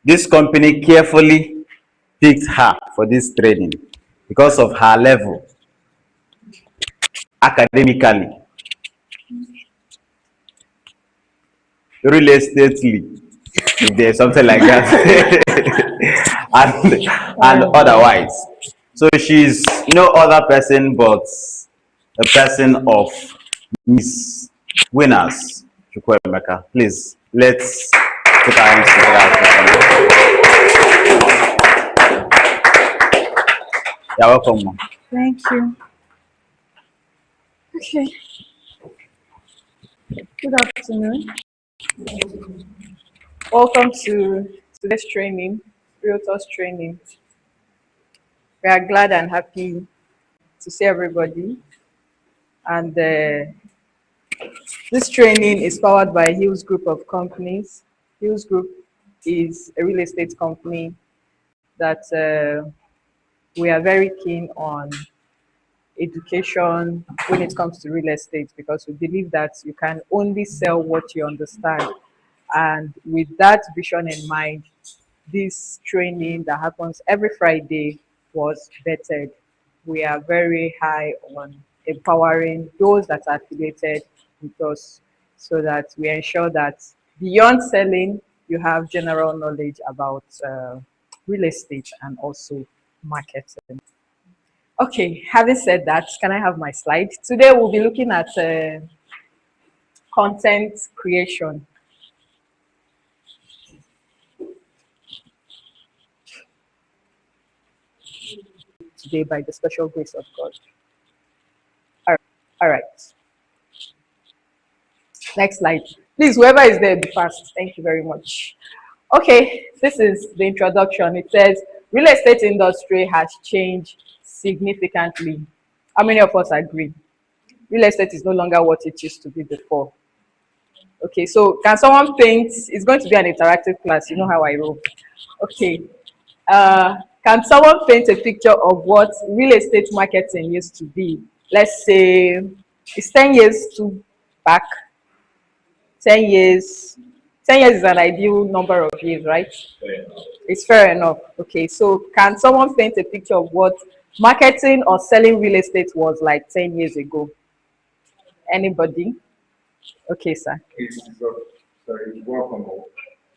This company carefully picked her for this training because of her level academically, real estately, if there's something like that, and otherwise. So she's other person, but a person of Miss Winners. Chukwuemeka. Please, let's put our hands together. You're welcome, ma'am. Thank you. Okay. Good afternoon. Welcome to today's training, Realtors training. We are glad and happy to see everybody. And this training is powered by Hills Group of companies. Hills Group is a real estate company that we are very keen on education when it comes to real estate, because we believe that you can only sell what you understand. And with that vision in mind, this training that happens every Friday was vetted. We are very high on empowering those that are affiliated with us, so that we ensure that beyond selling, you have general knowledge about real estate and also marketing. Okay, having said that, can I have my slide? Today we'll be looking at content creation. Today by the special grace of God. All right. Next slide. Please, whoever is there, be fast. Thank you very much. Okay, this is the introduction. It says, real estate industry has changed significantly. How many of us agree? Real estate is no longer what it used to be before. Okay, so can someone paint? It's going to be an interactive class. You know how I roll. Okay. Can someone paint a picture of what real estate marketing used to be? Let's say it's 10 years back. 10 years. 10 years is an ideal number of years, right? It's fair enough. Okay, so can someone paint a picture of what marketing or selling real estate was like 10 years ago? Anybody? Okay, sir. Sorry, welcome all.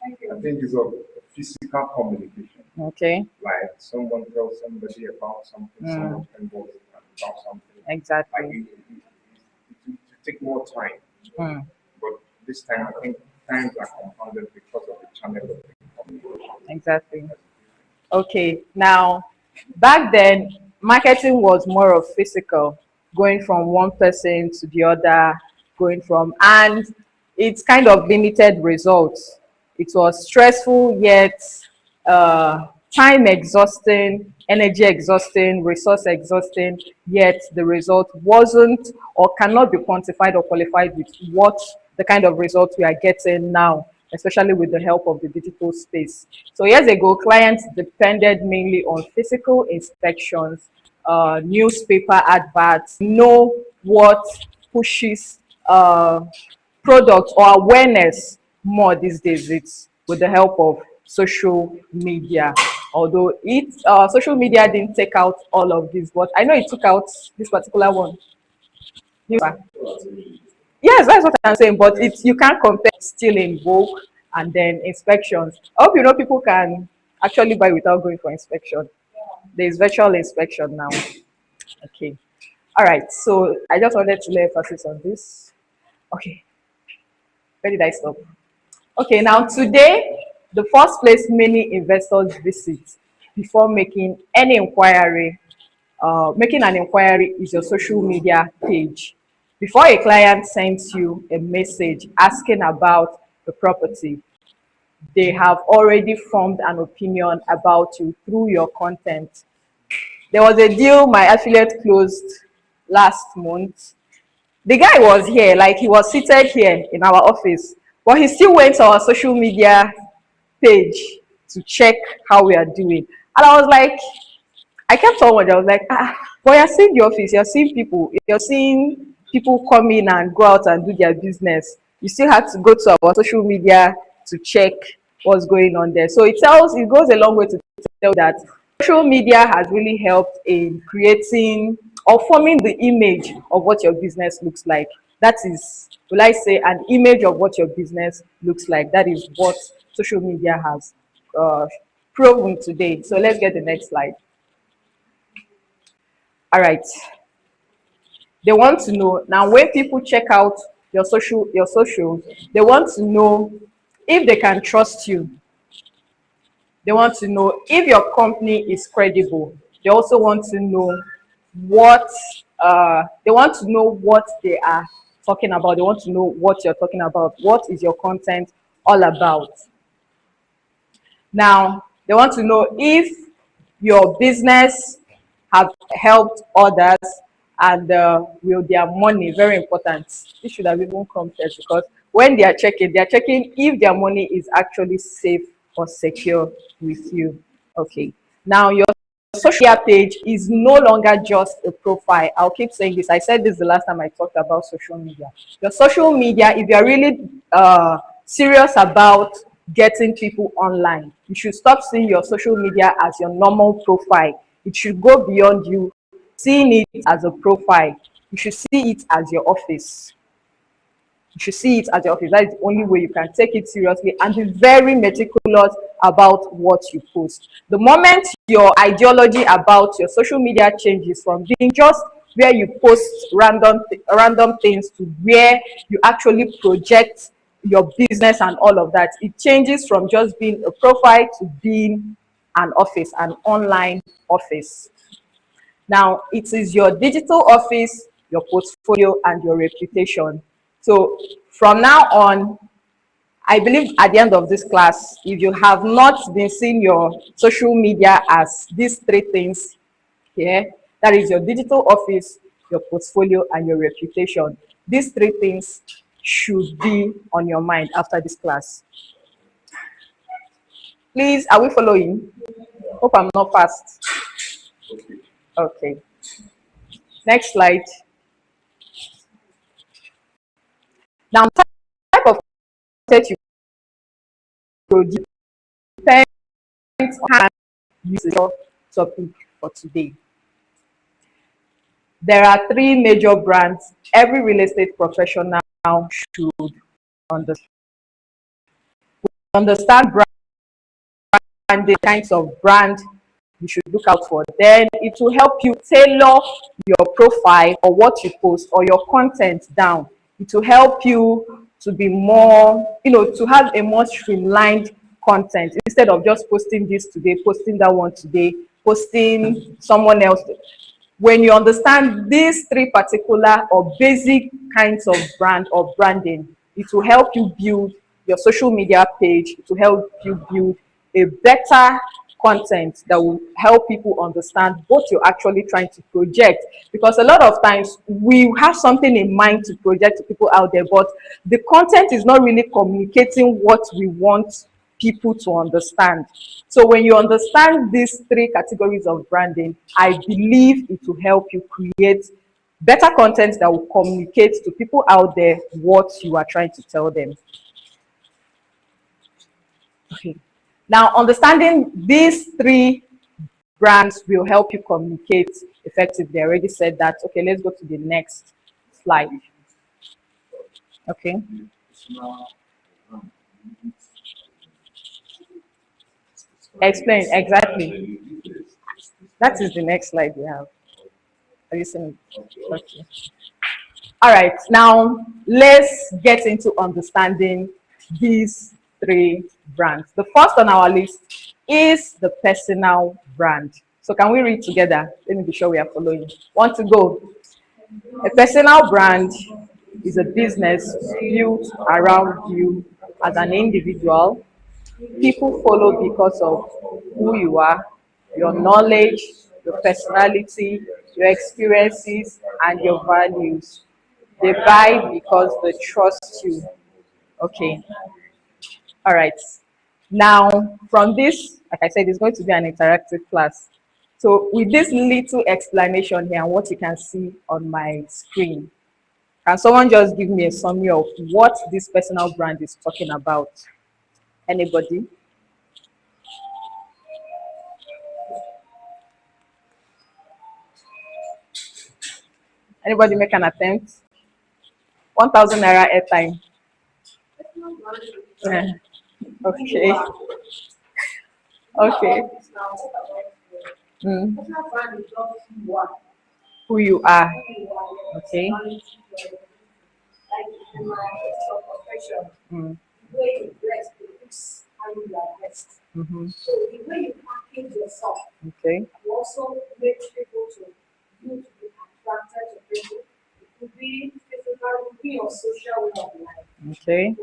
I think it's a physical communication. Okay. Like someone tells somebody about something, someone involved about something. Exactly. Like it take more time. Mm. But this time, I think times are compounded because of the channel of the communication. Exactly. Okay, now back then, marketing was more of physical, going from one person to the other, and it's kind of limited results. It was stressful, yet time exhausting, energy exhausting, resource exhausting, yet the result wasn't or cannot be quantified or qualified with what the kind of results we are getting now, especially with the help of the digital space. So years ago, clients depended mainly on physical inspections, newspaper adverts, know what pushes product or awareness more these days. It's with the help of social media. Although social media didn't take out all of this, but I know it took out this particular one. Yes, that's what I'm saying. But you can't compare still in vogue and then inspections. I hope you know people can actually buy without going for inspection. There's virtual inspection now. Okay. All right. So I just wanted to lay emphasis on this. Okay. Where did I stop? Okay. Now today, the first place many investors visit before making any inquiry, making an inquiry is your social media page. Before a client sends you a message asking about the property, they have already formed an opinion about you through your content. There was a deal my affiliate closed last month. The guy was here, like he was seated here in our office, but he still went to our social media page to check how we are doing. And I was like, I kept on wondering, I was like, but you're seeing the office, you're seeing people come in and go out and do their business. You still have to go to our social media to check what's going on there. So it goes a long way to tell that social media has really helped in creating or forming the image of what your business looks like. That is, will I say, an image of what your business looks like. That is what social media has uh, proven today. So let's get the next slide. All right. They want to know now when people check out your social, they want to know if they can trust you. They want to know if your company is credible. They also want to know what they want to know what they are talking about. They want to know what you're talking about. What is your content all about? Now, they want to know if your business have helped others and will their money, very important. This should have even come first because when they are checking if their money is actually safe or secure with you. Okay. Now, your social media page is no longer just a profile. I'll keep saying this. I said this the last time I talked about social media. Your social media, if you're really serious about getting people online, you should stop seeing your social media as your normal profile. It should go beyond you seeing it as a profile. You should see it as your office. You should see it at your office. That is the only way you can take it seriously and be very meticulous about what you post. The moment your ideology about your social media changes from being just where you post random things to where you actually project your business and all of that, it changes from just being a profile to being an office, an online office. Now, it is your digital office, your portfolio, and your reputation. So from now on, I believe at the end of this class, if you have not been seeing your social media as these three things here, that is your digital office, your portfolio, and your reputation. These three things should be on your mind after this class. Please, are we following? Hope I'm not fast. Okay. Next slide. Now, type of content you produce depends on how you use your topic for today. There are three major brands every real estate professional should understand. Understand brand, the kinds of brand you should look out for. Then it will help you tailor your profile or what you post or your content down. It will help you to be more, to have a more streamlined content instead of just posting this today, posting that one today, posting someone else. When you understand these three particular or basic kinds of brand or branding, it will help you build your social media page. It will help you build a better content that will help people understand what you're actually trying to project. Because a lot of times we have something in mind to project to people out there, but the content is not really communicating what we want people to understand. So when you understand these three categories of branding, I believe it will help you create better content that will communicate to people out there what you are trying to tell them. Okay. Now, understanding these three brands will help you communicate effectively. I already said that. Okay, let's go to the next slide. Okay. Explain exactly. That is the next slide we have. Have you seen it? Okay. All right, now let's get into understanding these three brands. The first on our list is the personal brand. So can we read together? Let me be sure we are following. Want to go? A personal brand is a business built around you as an individual. People follow because of who you are, your knowledge, your personality, your experiences, and your values. They buy because they trust you. Okay. All right. Now, from this, like I said, it's going to be an interactive class. So with this little explanation here and what you can see on my screen, can someone just give me a summary of what this personal brand is talking about? Anybody? Anybody make an attempt? 1,000 naira airtime. Yeah. Okay. Okay. Mm. Who you are. Okay. Mm. Mm-hmm. Okay. Okay.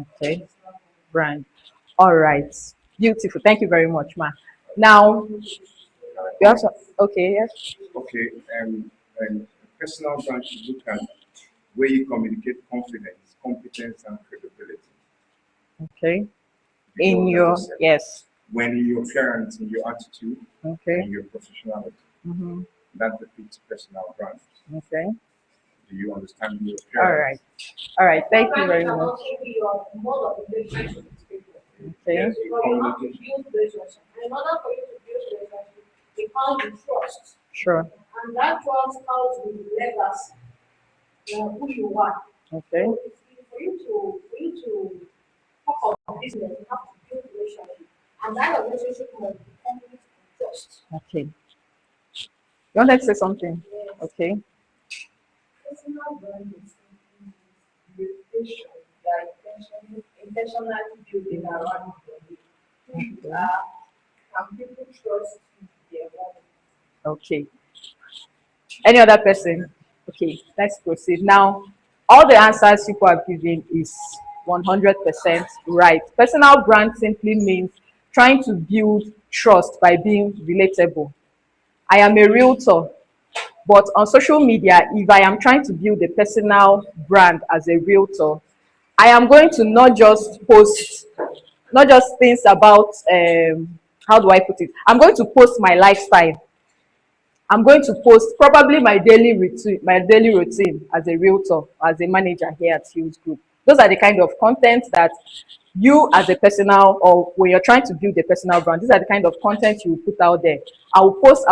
Okay. Brand. All right. Beautiful. Thank you very much, ma. Now, you have some, okay, yes. Okay, and personal brand should look at where you communicate confidence, competence, and credibility. Okay. In Because, your, as I said, yes. when in your appearance, in your attitude, Okay. in your professionality, Mm-hmm. that depicts personal brand. Okay. Do you understand your All appearance? right. All right. Thank you very much. Okay. Yes, your communication. Sure. Okay. Okay. You wanted to say something? Okay. Okay. Any other person? Okay, let's proceed. Now, all the answers people have given is 100% right. Personal brand simply means trying to build trust by being relatable. I am a realtor, but on social media, if I am trying to build a personal brand as a realtor, I am going to not just post, not just things about, how do I put it? I'm going to post my lifestyle. I'm going to post probably my daily routine as a realtor, as a manager here at Hughes Group. Those are the kind of content that you as a personal, or when you're trying to build a personal brand, these are the kind of content you put out there. I'll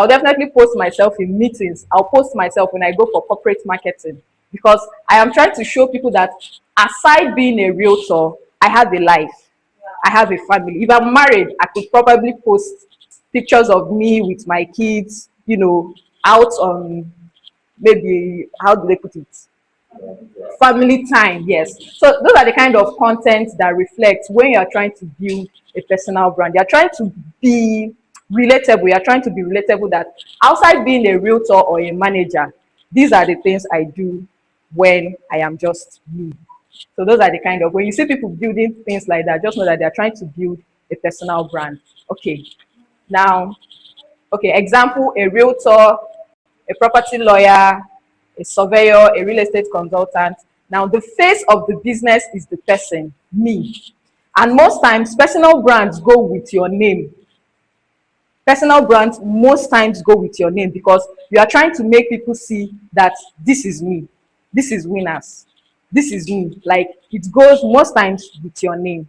definitely post myself in meetings. I'll post myself when I go for corporate marketing, because I am trying to show people that aside being a realtor, I have a life. I have a family. If I'm married, I could probably post pictures of me with my kids, out on, maybe, how do they put it? Family time, yes. So those are the kind of content that reflect when you are trying to build a personal brand. You are trying to be relatable. You are trying to be relatable that outside being a realtor or a manager, these are the things I do when I am just me. So those are the kind of, when you see people building things like that, just know that they are trying to build a personal brand. Okay. Now, okay, example, a realtor, a property lawyer, a surveyor, a real estate consultant. Now, the face of the business is the person, me. And most times, personal brands go with your name. Personal brands most times go with your name, because you are trying to make people see that this is me. This is Winners. This is me. Like, it goes most times with your name.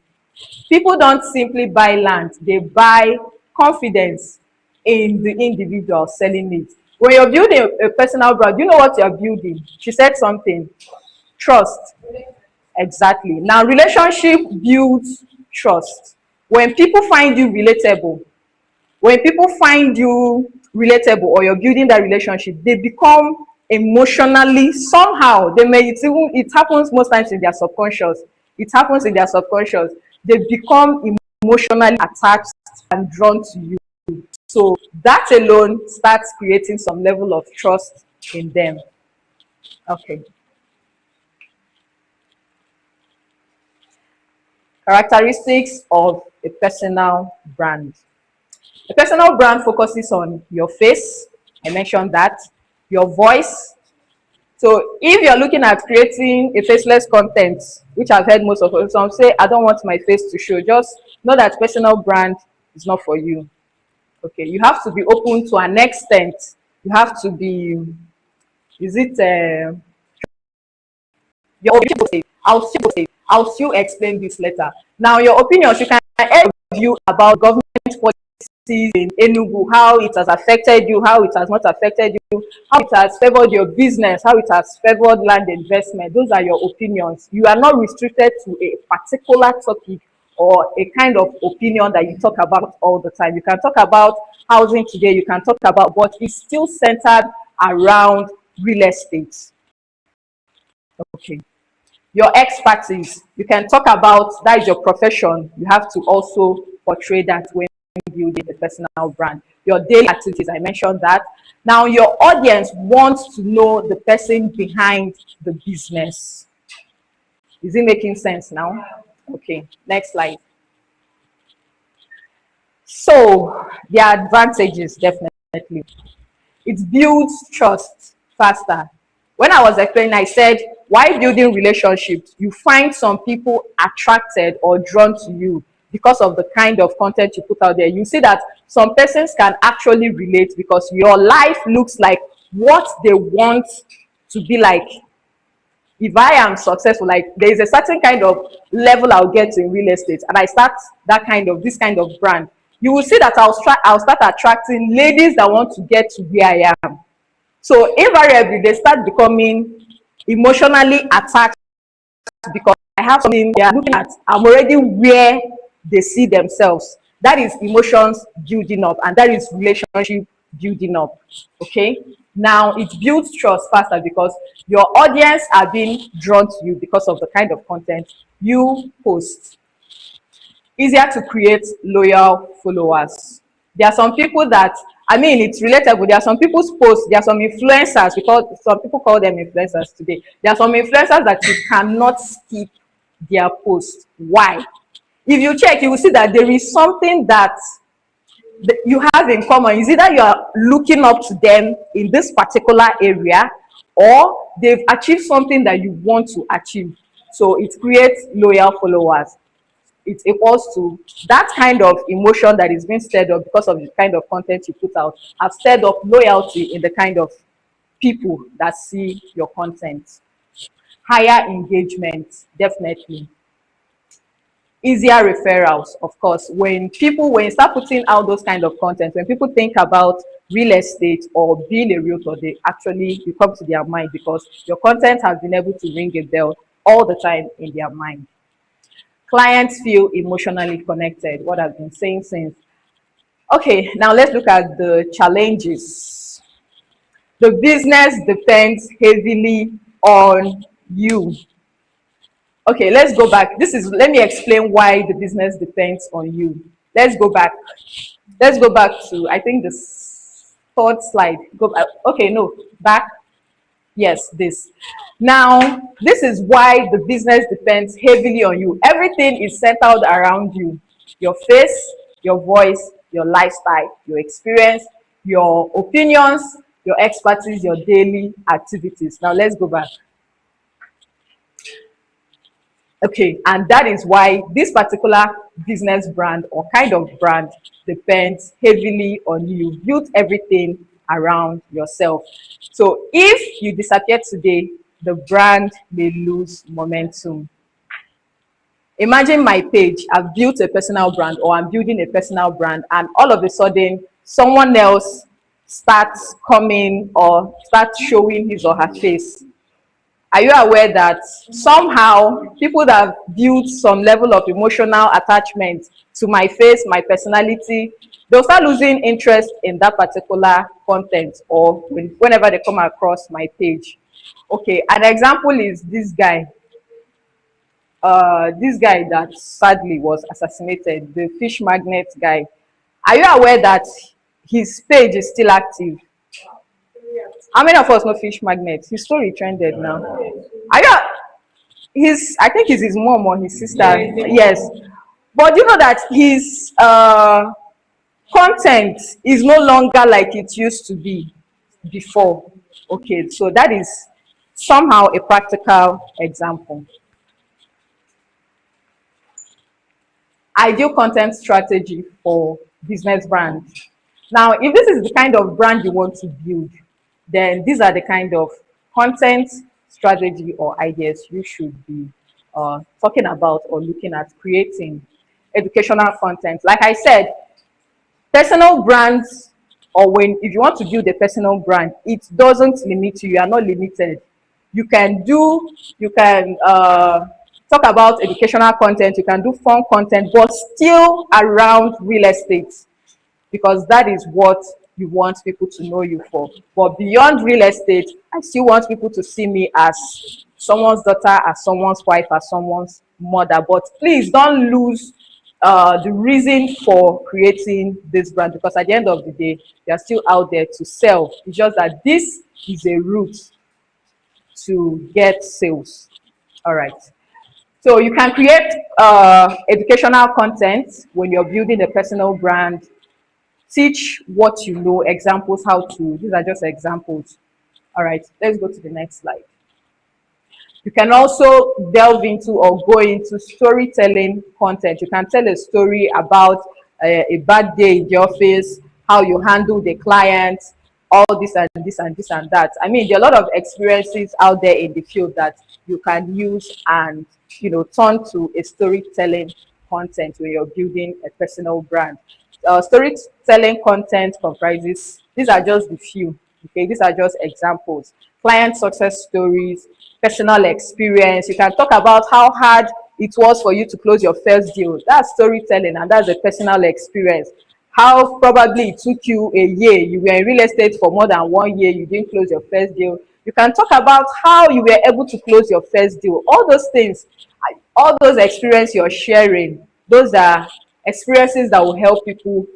People don't simply buy land, they buy confidence in the individual selling it. When you're building a personal brand, you know what you're building. She said something. Trust. Exactly. Now, relationship builds trust. When people find you relatable, when people find you relatable, or you're building that relationship, they become emotionally, somehow they may, it happens most times in their subconscious. It happens in their subconscious. They become emotionally attached and drawn to you. So that alone starts creating some level of trust in them. Okay. Characteristics of a personal brand. A personal brand focuses on your face. I mentioned that. Your voice. So if you're looking at creating a faceless content, which I've heard most of us, some say, I don't want my face to show. Just know that personal brand is not for you. Okay, you have to be open to an extent You have to be, is it your opinion? I'll still explain this later. Now, your opinions, you can add a view about government policies in Enugu, how it has affected you, how it has not affected you, how it has favored your business, how it has favored land investment. Those are your opinions. You are not restricted to a particular topic or a kind of opinion that you talk about all the time. You can talk about housing today, you can talk about, but it's still centered around real estate. Okay. Your expertise, you can talk about, that is your profession. You have to also portray that when building a personal brand. Your daily activities, I mentioned that. Now, your audience wants to know the person behind the business. Is it making sense now? Okay, next slide. So, the advantages, definitely. It builds trust faster. When I was explaining, I said, why building relationships? You find some people attracted or drawn to you because of the kind of content you put out there. You see that some persons can actually relate because your life looks like what they want to be like. If I am successful, like there is a certain kind of level I'll get in real estate, and I start that kind of, this kind of brand, you will see that I'll start attracting ladies that want to get to where I am. So invariably, they start becoming emotionally attached because I have something they are looking at. I'm already where they see themselves. That is emotions building up, and that is relationship building up. Okay. Now it builds trust faster because your audience are being drawn to you because of the kind of content you post. Easier to create loyal followers. There are some people that, I mean, it's relatable. There are some people's posts, there are some influencers, because some people call them influencers today. There are some influencers that you cannot skip their post. Why? If you check, you will see that there is something that you have in common. Is either you are looking up to them in this particular area, or they've achieved something that you want to achieve. So it creates loyal followers. It equals to that kind of emotion that is being stirred up because of the kind of content you put out, have stirred up loyalty in the kind of people that see your content. Higher engagement, definitely. Easier referrals, of course. When you start putting out those kind of content, when people think about real estate or being a realtor, they actually, you come to their mind because your content has been able to ring a bell all the time in their mind. Clients feel emotionally connected, what I've been saying since. Okay, now let's look at the challenges. The business depends heavily on you. Okay, let's go back. Let me explain why the business depends on you. Let's go back. Let's go back to, I think, the third slide. Go back. Okay, no, back. Yes, this. Now, this is why the business depends heavily on you. Everything is centered around you. Your face, your voice, your lifestyle, your experience, your opinions, your expertise, your daily activities. Now, let's go back. Okay, and that is why this particular business brand or kind of brand depends heavily on you. Build everything around yourself. So if you disappear today, the brand may lose momentum. Imagine my page, I've built a personal brand or I'm building a personal brand, and all of a sudden someone else starts coming or starts showing his or her face. Are you aware that somehow people that have built some level of emotional attachment to my face, my personality, they'll start losing interest in that particular content or whenever they come across my page? Okay, an example is this guy. This guy that sadly was assassinated, the fish magnet guy. Are you aware that his page is still active? How many of us know fish magnet? His story trended now. Are you? I think it's his mom or his sister. Yes, but you know that his content is no longer like it used to be before. Okay, so that is somehow a practical example. Ideal content strategy for business brands. Now, if this is the kind of brand you want to build, then these are the kind of content strategy or ideas you should be talking about or looking at creating. Educational content. Like I said, personal brands, or when if you want to build a personal brand, it doesn't limit you. You are not limited. You can talk about educational content, you can do fun content, but still around real estate, because that is what you want people to know you for. But beyond real estate, I still want people to see me as someone's daughter, as someone's wife, as someone's mother. But please don't lose the reason for creating this brand, because at the end of the day, they are still out there to sell. It's just that this is a route to get sales. All right. So you can create educational content when you're building a personal brand. Teach what you know, examples, how to. These are just examples. All right, let's go to the next slide. You can also delve into or go into storytelling content. You can tell a story about a bad day in the office, how you handle the client, all this and this and this and that. I mean, there are a lot of experiences out there in the field that you can use and turn to a storytelling content when you're building a personal brand. Storytelling content comprises, these are just the few, okay? These are just examples. Client success stories, personal experience. You can talk about how hard it was for you to close your first deal. That's storytelling, and that's a personal experience. How probably it took you a year. You were in real estate for more than 1 year, you didn't close your first deal. You can talk about how you were able to close your first deal. All those things, all those experiences you're sharing, those are experiences that will help people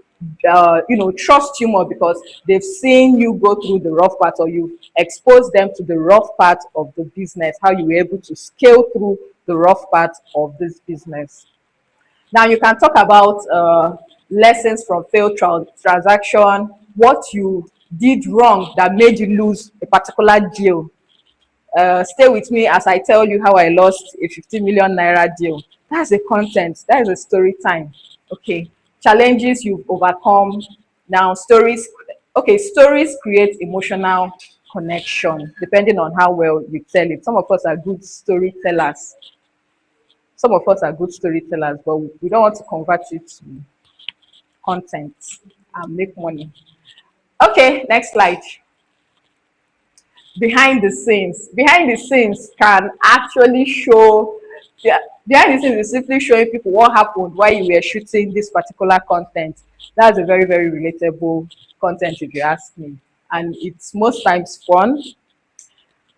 trust you more, because they've seen you go through the rough part, or you expose them to the rough part of the business, how you were able to scale through the rough part of this business. Now you can talk about lessons from failed transaction, what you did wrong that made you lose a particular deal. Stay with me as I tell you how I lost a 50 million naira deal. That's a content. That is a story time. Okay. Challenges you've overcome. Now, stories. Okay, stories create emotional connection depending on how well you tell it. Some of us are good storytellers. Some of us are good storytellers, but we don't want to convert it to content and make money. Okay, next slide. Behind the scenes can actually show, yeah, behind the scenes is simply showing people what happened while you were shooting this particular content. That's a very, very relatable content, if you ask me, and it's most times fun.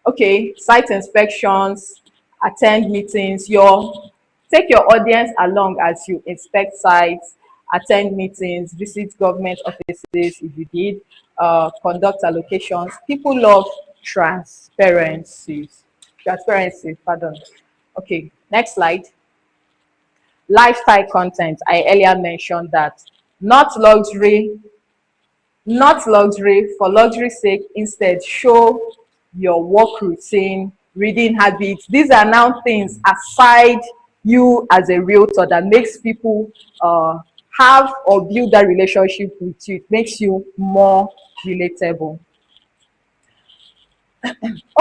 Okay, site inspections, attend meetings, take your audience along as you inspect sites, attend meetings, visit government offices if you did, conduct allocations. People love transparency, pardon. Okay, next slide. Lifestyle content, I earlier mentioned that. Not luxury, not luxury for luxury's sake. Instead, show your work routine, reading habits. These are now things aside you as a realtor that makes people have or build that relationship with you. It makes you more relatable.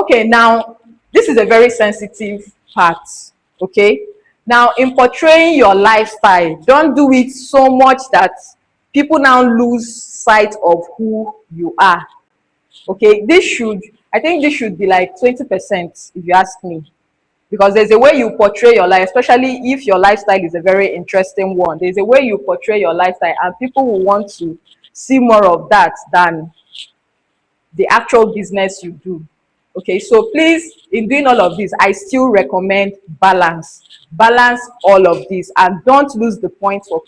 Okay, now this is a very sensitive part. Okay, now in portraying your lifestyle, don't do it so much that people now lose sight of who you are. Okay, I think this should be like 20%, if you ask me, because there's a way you portray your life, especially if your lifestyle is a very interesting one. There's a way you portray your lifestyle, and people will want to see more of that than the actual business you do. Okay, so please, in doing all of this, I still recommend balance all of this, and don't lose the point of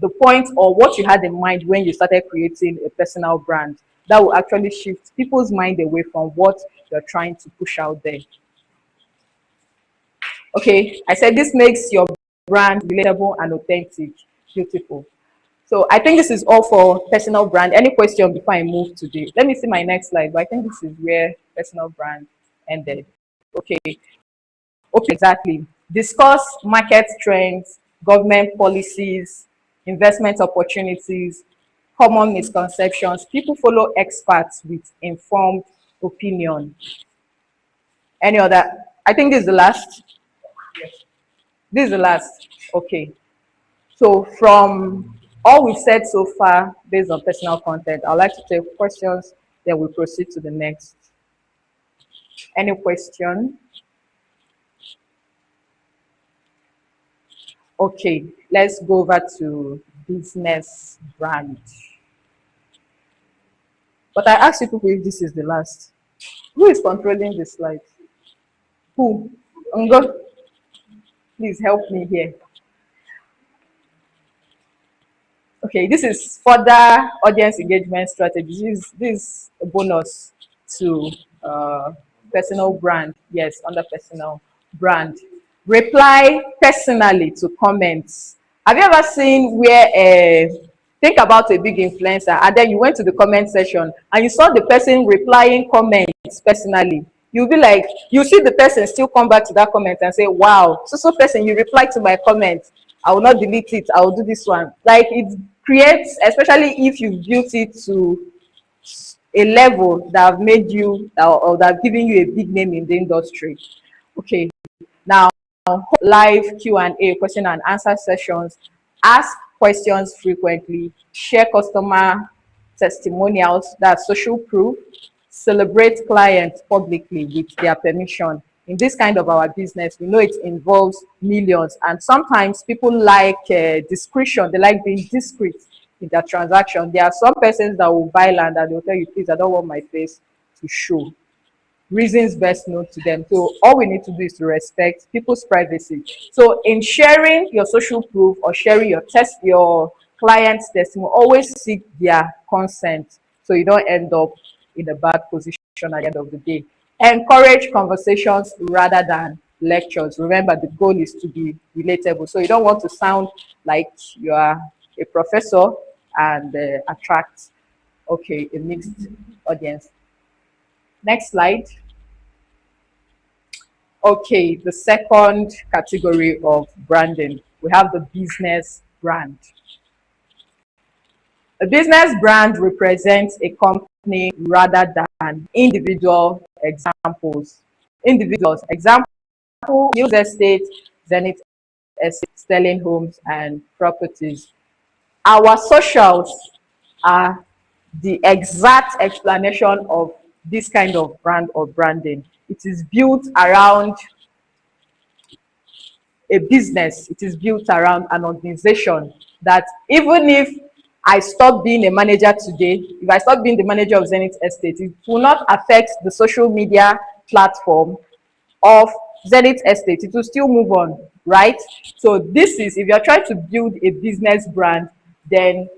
the point or what you had in mind when you started creating a personal brand. That will actually shift people's mind away from what you're trying to push out there. Okay, I said this makes your brand relatable and authentic. Beautiful. So I think this is all for personal brand. Any question before I move to the, let me see my next slide, but I think this is where personal brand ended. Okay, okay, exactly. Discuss market trends, government policies, investment opportunities, Common misconceptions. People follow experts with informed opinion. Any other? I think this is the last. This is the last. Okay. So from all we've said so far, based on personal content, I'd like to take questions, then we'll proceed to the next. Any question? Okay, let's go over to business brand. But I asked you people if this is the last. Who is controlling the slides? Who? Ngo, please help me here. Okay, this is further audience engagement strategy. This is a bonus to personal brand. Yes, under personal brand. Reply personally to comments. Have you ever seen where think about a big influencer and then you went to the comment section and you saw the person replying comments personally? You'll be like, you see the person still come back to that comment and say, wow, so person, you replied to my comment. I will not delete it. I will do this one. Like it creates, especially if you've built it to a level that have made you or that have given you a big name in the industry. Okay, now live Q&A, question and answer sessions, ask questions frequently, share customer testimonials, that's social proof, celebrate clients publicly with their permission. In this kind of our business, we know it involves millions, and sometimes people like discretion. They like being discreet in their transaction. There are some persons that will buy land and they'll tell you, please, I don't want my face to show. Reasons best known to them. So all we need to do is to respect people's privacy. So in sharing your social proof or sharing your client's testimony, always seek their consent so you don't end up in a bad position at the end of the day. Encourage conversations rather than lectures. Remember, the goal is to be relatable. So you don't want to sound like you are a professor and attract, okay, a mixed audience. Next slide. Okay, the second category of branding, we have the business brand. A business brand represents a company rather than individual examples. Individuals, example, News Estate, Zenith Estate, Sterling Homes and Properties. Our socials are the exact explanation of this kind of brand or branding. It is built around a business. It is built around an organization that even if I stop being a manager today, if I stop being the manager of Zenith Estate, it will not affect the social media platform of Zenith Estate. It will still move on, right? So this is, if you're trying to build a business brand, then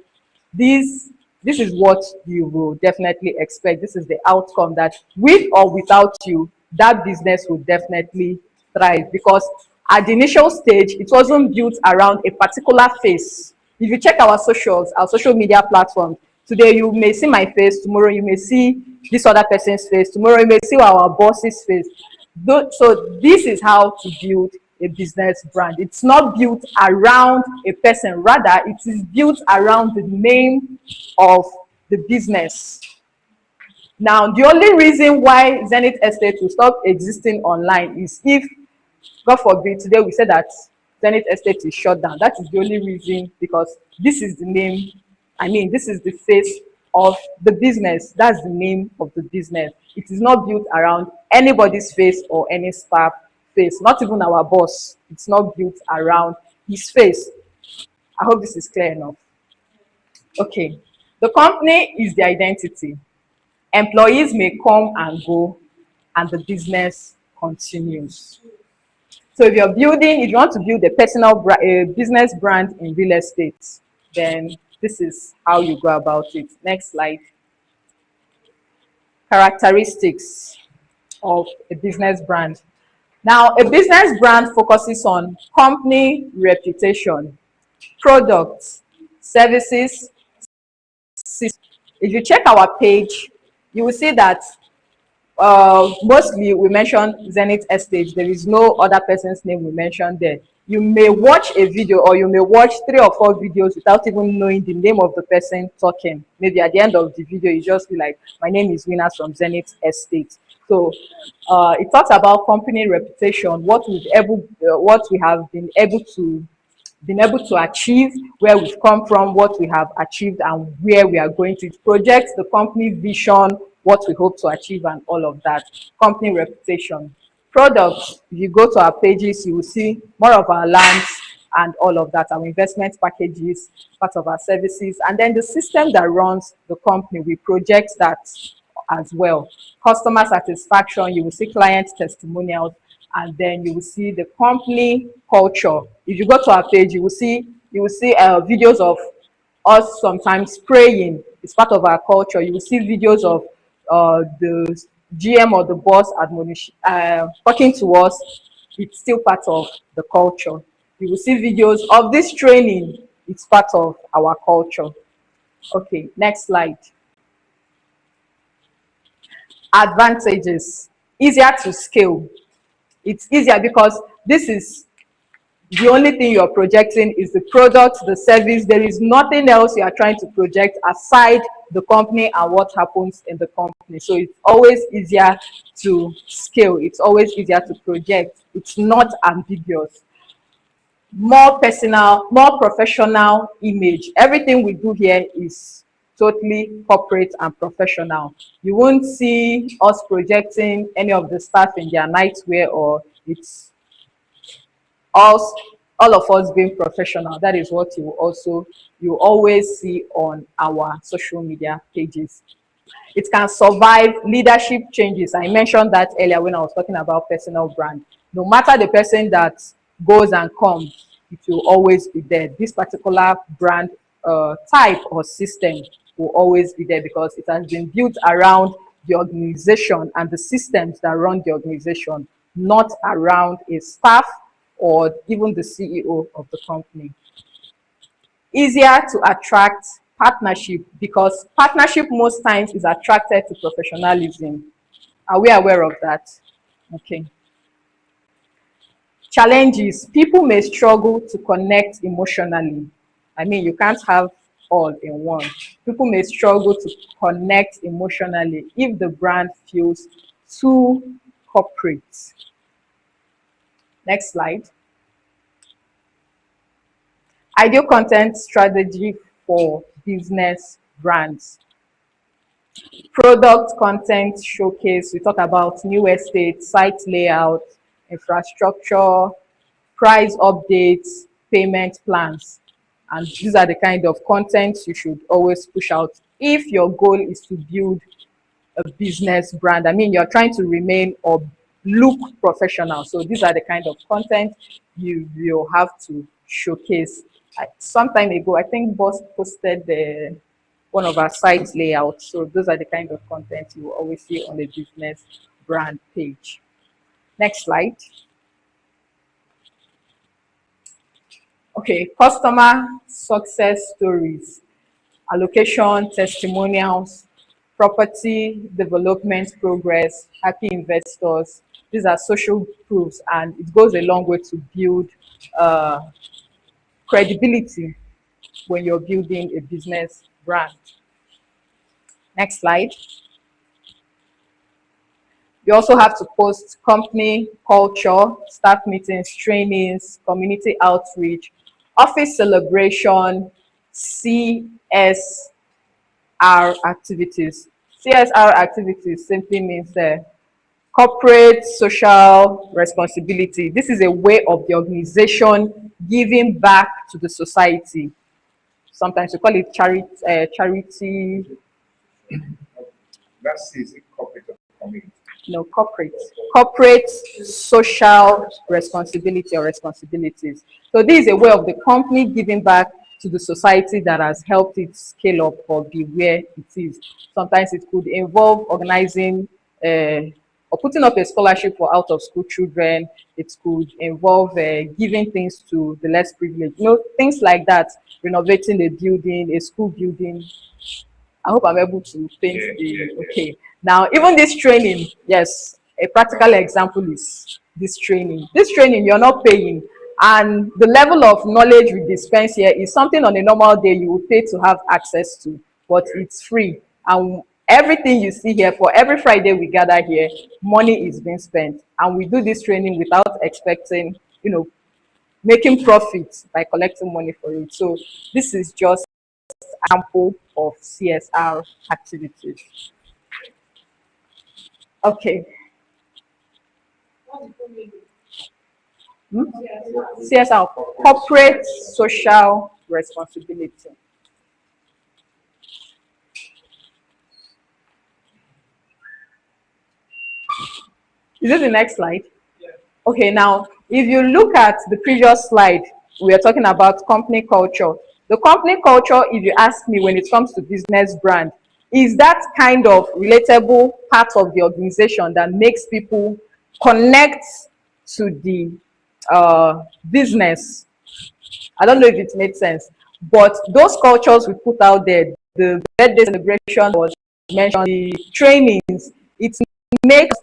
this is what you will definitely expect. This is the outcome, that with or without you, that business will definitely thrive, because at the initial stage, it wasn't built around a particular face. If you check our socials, our social media platforms, today you may see my face, tomorrow you may see this other person's face, tomorrow you may see our boss's face. So this is how to build a business brand. It's not built around a person, rather it is built around the name of the business. Now, the only reason why Zenith Estate will stop existing online is if, God forbid, today we said that Zenith Estate is shut down. That is the only reason, because this is the name, this is the face of the business. That's the name of the business. It is not built around anybody's face or any staff face, not even our boss. It's not built around his face. I hope this is clear enough. Okay, the company is the identity. Employees may come and go, and the business continues. So if you want to build a business brand in real estate, then this is how you go about it. Next slide. Characteristics of a business brand. Now, a business brand focuses on company reputation, products, services. If you check our page, you will see that Mostly we mention Zenith Estate. There is no other person's name we mention there. You may watch a video or you may watch 3 or 4 videos without even knowing the name of the person talking. Maybe at the end of the video, you just be like, my name is Winners from Zenith Estate. So it talks about company reputation, what we have been able to achieve, where we've come from, what we have achieved, and where we are going to. It projects the company vision, what we hope to achieve, and all of that. Company reputation. Products, if you go to our pages, you will see more of our lands and all of that, our investment packages, part of our services, and then the system that runs the company, we project that as well. Customer satisfaction, you will see client testimonials, and then you will see the company culture. If you go to our page, you will see videos of us sometimes praying. It's part of our culture. You will see videos of the GM or the boss talking to us. It's still part of the culture. You will see videos of this training. It's part of our culture. Okay, next slide. Advantages. Easier to scale. It's easier because this is the only thing you're projecting is the product, the service. There is nothing else you are trying to project aside the company and what happens in the company. So it's always easier to scale. It's always easier to project. It's not ambiguous. More personal, more professional image. Everything we do here is totally corporate and professional. You won't see us projecting any of the staff in their nightwear, or it's us, all of us being professional. That is what you always see on our social media pages. It can survive leadership changes. I mentioned that earlier when I was talking about personal brand. No matter the person that goes and comes, it will always be there. This particular brand type or system will always be there because it has been built around the organization and the systems that run the organization, not around a staff or even the CEO of the company. Easier to attract partnership because partnership most times is attracted to professionalism. Are we aware of that? Okay. Challenges. People may struggle to connect emotionally. I mean, you can't have all in one. People may struggle to connect emotionally if the brand feels too corporate. Next slide. Ideal content strategy for business brands. Product content showcase. We talk about new estate, site layout, infrastructure, price updates, payment plans. And these are the kind of content you should always push out if your goal is to build a business brand. I mean, you're trying to remain or look professional. So these are the kind of content you will have to showcase. Some time ago, I think Boss posted one of our site layouts. So those are the kind of content you will always see on the business brand page. Next slide. Okay, customer success stories, allocation, testimonials, property development progress, happy investors. These are social proofs, and it goes a long way to build uh, credibility when you're building a business brand. Next slide. You also have to post company culture, staff meetings, trainings, community outreach, office celebration, CSR activities. CSR activities simply means corporate social responsibility. This is a way of the organization giving back to the society. Sometimes we call it charity. That's easy, corporate or community. No, corporate social responsibility or responsibilities. So this is a way of the company giving back to the society that has helped it scale up or be where it is. Sometimes it could involve organizing or putting up a scholarship for out of school children. It could involve giving things to the less privileged, things like that. Renovating a building, a school building. I hope I'm able to paint Yeah, the yeah, yeah. okay. Now, even this training, yes, a practical example is this training. This training, you're not paying. And the level of knowledge we dispense here is something on a normal day you would pay to have access to, but it's free. And everything you see here, for every Friday we gather here, money is being spent. And we do this training without expecting, making profit by collecting money for it. So this is just example of CSR activities. Okay. Hmm? CSR, corporate social responsibility. Is this the next slide? Okay, now, if you look at the previous slide, we are talking about company culture. The company culture, if you ask me, when it comes to business brand, is that kind of relatable part of the organization that makes people connect to the business. I don't know if it made sense, but those cultures we put out there, the birthday celebration was mentioned, the trainings, it makes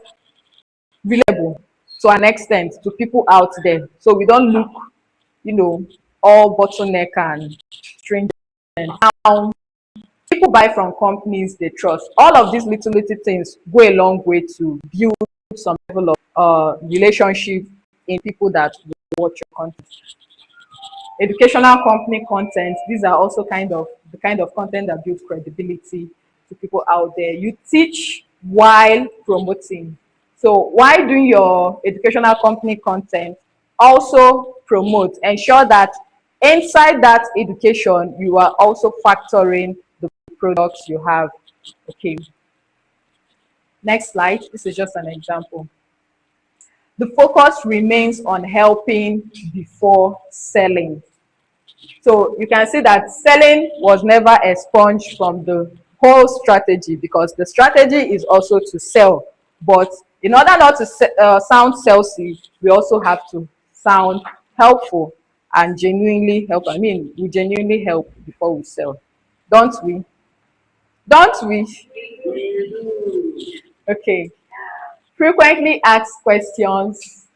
relatable to an extent to people out there. So we don't look, all bottleneck and strange. Now, people buy from companies they trust. All of these little things go a long way to build some level of relationship in people that watch your content. Educational company content, these are also the kind of content that builds credibility to people out there. You teach while promoting. So while doing your educational company content, also promote. Ensure that inside that education, you are also factoring the products you have. Okay, next slide. This is just an example. The focus remains on helping before selling. So you can see that selling was never expunged from the whole strategy, because the strategy is also to sell. But in order not to sound salesy, we also have to sound helpful and genuinely help. I mean, we genuinely help before we sell, don't we? Don't we? Okay. Frequently asked questions.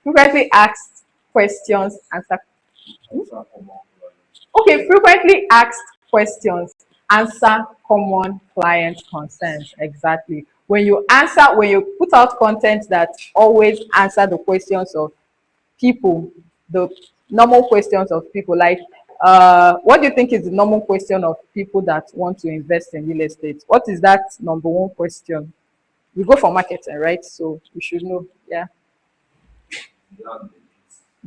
Frequently asked questions. Answer. Okay, frequently asked questions, answer common client concerns. Exactly. When you put out content that always answer the questions of people, the normal questions of people, like what do you think is the normal question of people that want to invest in real estate? What is that number one question? We go for marketing, right? So we should know. Yeah.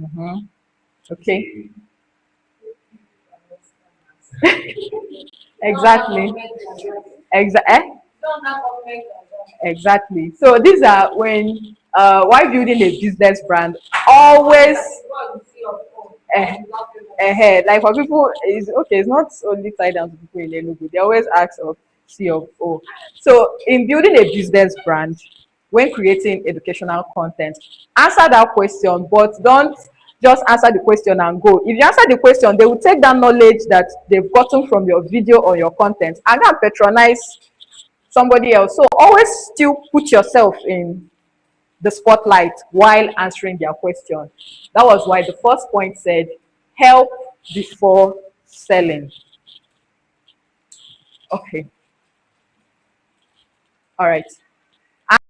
Mm-hmm. Okay. Exactly. Exactly. Exactly. So these are when while building a business brand, always ahead. Like for people, is okay. It's not only tied down to people in Enugu. They always ask of CFO. So in building a business brand, when creating educational content, answer that question, but don't just answer the question and go. If you answer the question, they will take that knowledge that they've gotten from your video or your content and go and patronize somebody else. So always still put yourself in the spotlight while answering their question. That was why the first point said help before selling. Okay. All right.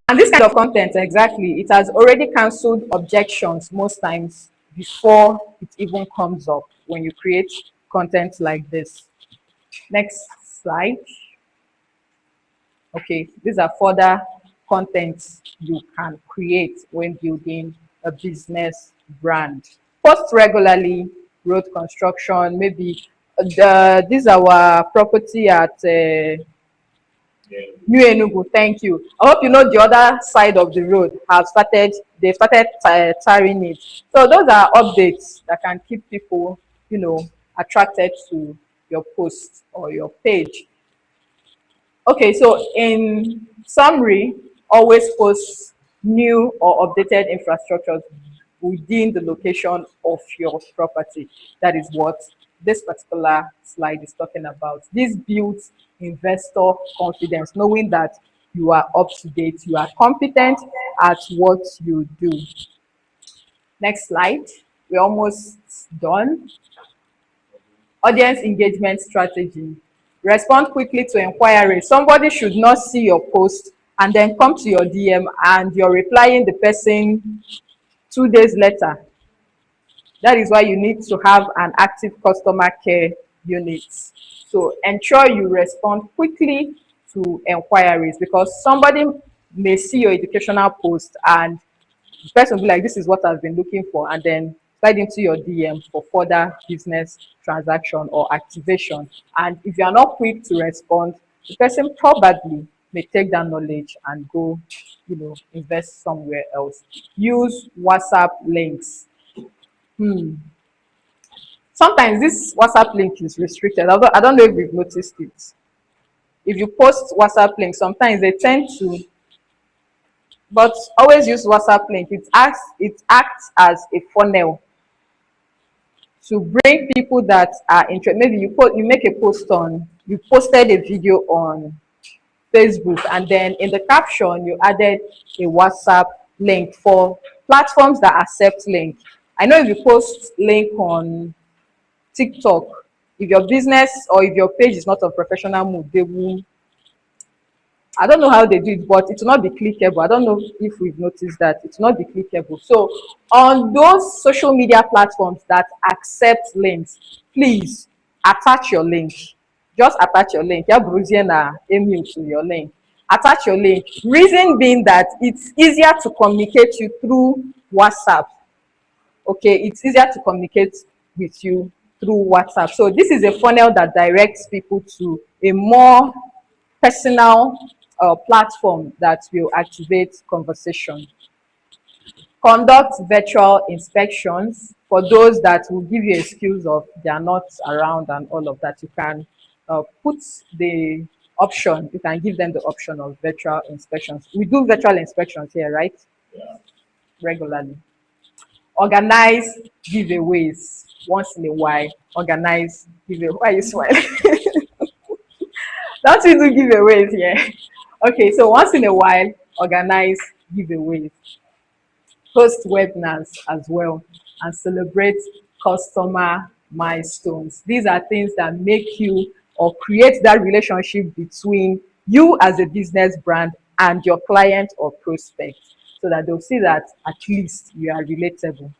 And this kind of content, exactly, it has already cancelled objections most times before it even comes up when you create content like this. Next slide. Okay, these are further contents you can create when building a business brand. Post regularly, road construction, maybe this is our property at New Enugu. Thank you. I hope you know the other side of the road they've started tarring it. So those are updates that can keep people, attracted to your post or your page. Okay, so in summary, always post new or updated infrastructures within the location of your property. That is what this particular slide is talking about. This builds investor confidence, knowing that you are up to date, you are competent at what you do. Next slide. We're almost done. Audience engagement strategy. Respond quickly to inquiries. Somebody should not see your post and then come to your DM and you're replying the person 2 days later. That is why you need to have an active customer care unit. So ensure you respond quickly to inquiries, because somebody may see your educational post and the person will be like, this is what I've been looking for, and then slide into your DM for further business transaction or activation. And if you are not quick to respond, the person probably may take that knowledge and go, invest somewhere else. Use WhatsApp links. Sometimes this WhatsApp link is restricted. I don't know if you've noticed it. If you post WhatsApp link, sometimes they tend to, but always use WhatsApp link. It acts as a funnel to bring people that are interested. Maybe you make a post you posted a video on Facebook, and then in the caption you added a WhatsApp link for platforms that accept link. I know if you post link on TikTok, if your business or if your page is not of professional mode, they will, I don't know how they do it, but it will not be clickable. I don't know if we've noticed that it will not be clickable. So on those social media platforms that accept links, please attach your link. Just attach your link. Yeah, Bruziana, email to your link. Attach your link. Reason being that it's easier to communicate you through WhatsApp. Okay, it's easier to communicate with you through WhatsApp. So this is a funnel that directs people to a more personal platform that will activate conversation. Conduct virtual inspections for those that will give you excuse of they are not around and all of that. You can put the option, you can give them the option of virtual inspections. We do virtual inspections here, right? Regularly. Organize giveaways once in a while. Organize giveaways. Why are you smiling? Don't we do giveaways here? Okay, so once in a while, organize giveaways, host webinars as well, and celebrate customer milestones. These are things that make you or create that relationship between you as a business brand and your client or prospect, so that they'll see that at least you are relatable.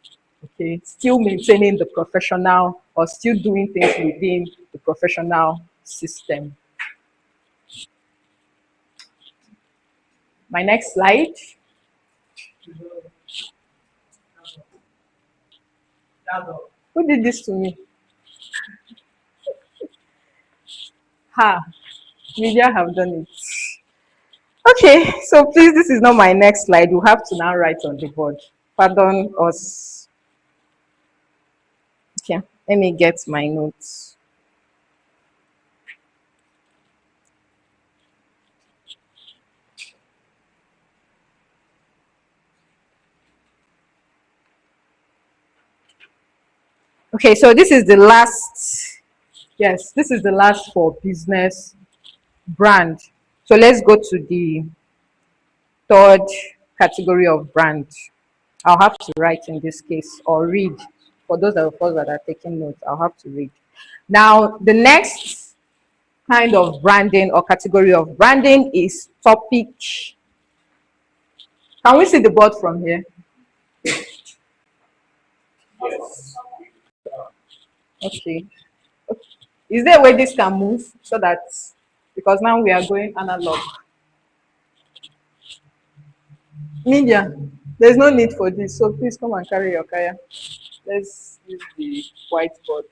Okay, still maintaining the professional or still doing things within the professional system. My next slide. Who did this to me? Ha, media have done it. Okay, so please, this is not my next slide. You have to now write on the board. Pardon us. Okay, let me get my notes. Okay, so this is the last. Yes, this is the last for business brand. So let's go to the third category of brand. I'll have to write in this case or read. For those of us that are taking notes, I'll have to read. Now, the next kind of branding or category of branding is topic. Can we see the board from here? Okay. Is there a way this can move so that, because now we are going analog? Media, there's no need for this, so please come and carry your kaya. Let's use the whiteboard.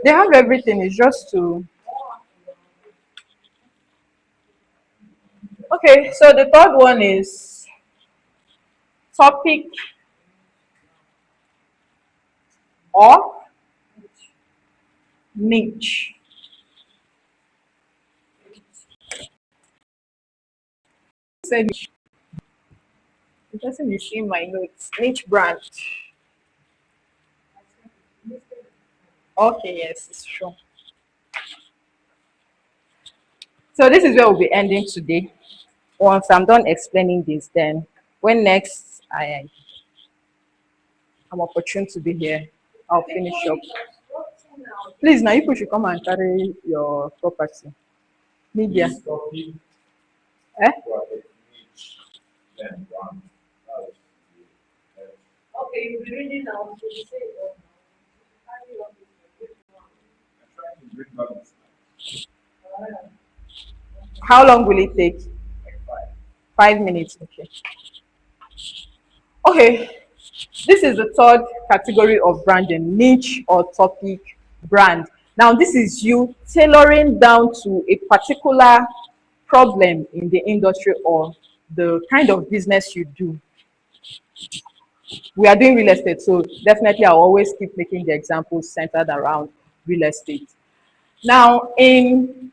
They have everything, it's just to. Okay, so the third one is topic or niche. Say niche. The person is seeing my notes. Niche brand. Okay, yes, it's true. So this is where we'll be ending today. Once I'm done explaining this, then when next I'm opportune to be here, I'll finish up. Please, now you people should come and carry your property. Media. Eh? Okay, you'll be reading now. So you say, How long will it take? 5 minutes. Okay. Okay. This is the third category of branding, niche or topic brand. Now, this is you tailoring down to a particular problem in the industry or the kind of business you do. We are doing real estate, so definitely I'll always keep making the examples centered around real estate. Now, in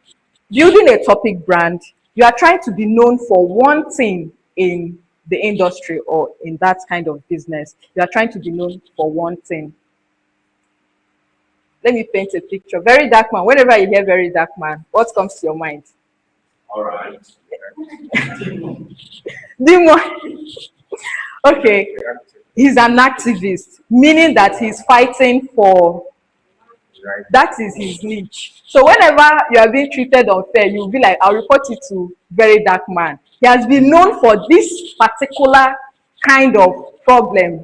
building a topic brand, you are trying to be known for one thing in the industry or in that kind of business. You are trying to be known for one thing. Let me paint a picture. Very dark man. Whenever you hear very dark man, what comes to your mind? All right. Demon. Okay. He's an activist, meaning that he's fighting for, Right. that is his niche. So whenever you are being treated unfair, you'll be like, I'll report it to very dark man. He has been known for this particular kind of problem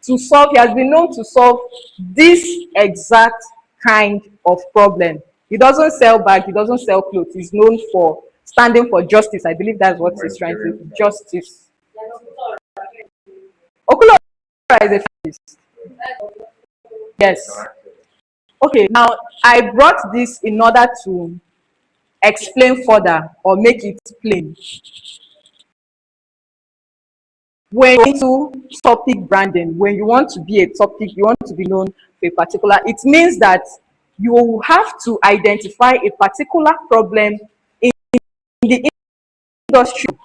to solve. He has been known to solve this exact kind of problem. He doesn't sell bag, he doesn't sell clothes. He's known for standing for justice. I believe that's what he's trying to do. Justice. Okulora is a feminist. Yes. Okay, now I brought this in order to explain further or make it plain. When you into topic branding, when you want to be a topic, you want to be known for a particular, it means that you have to identify a particular problem in the industry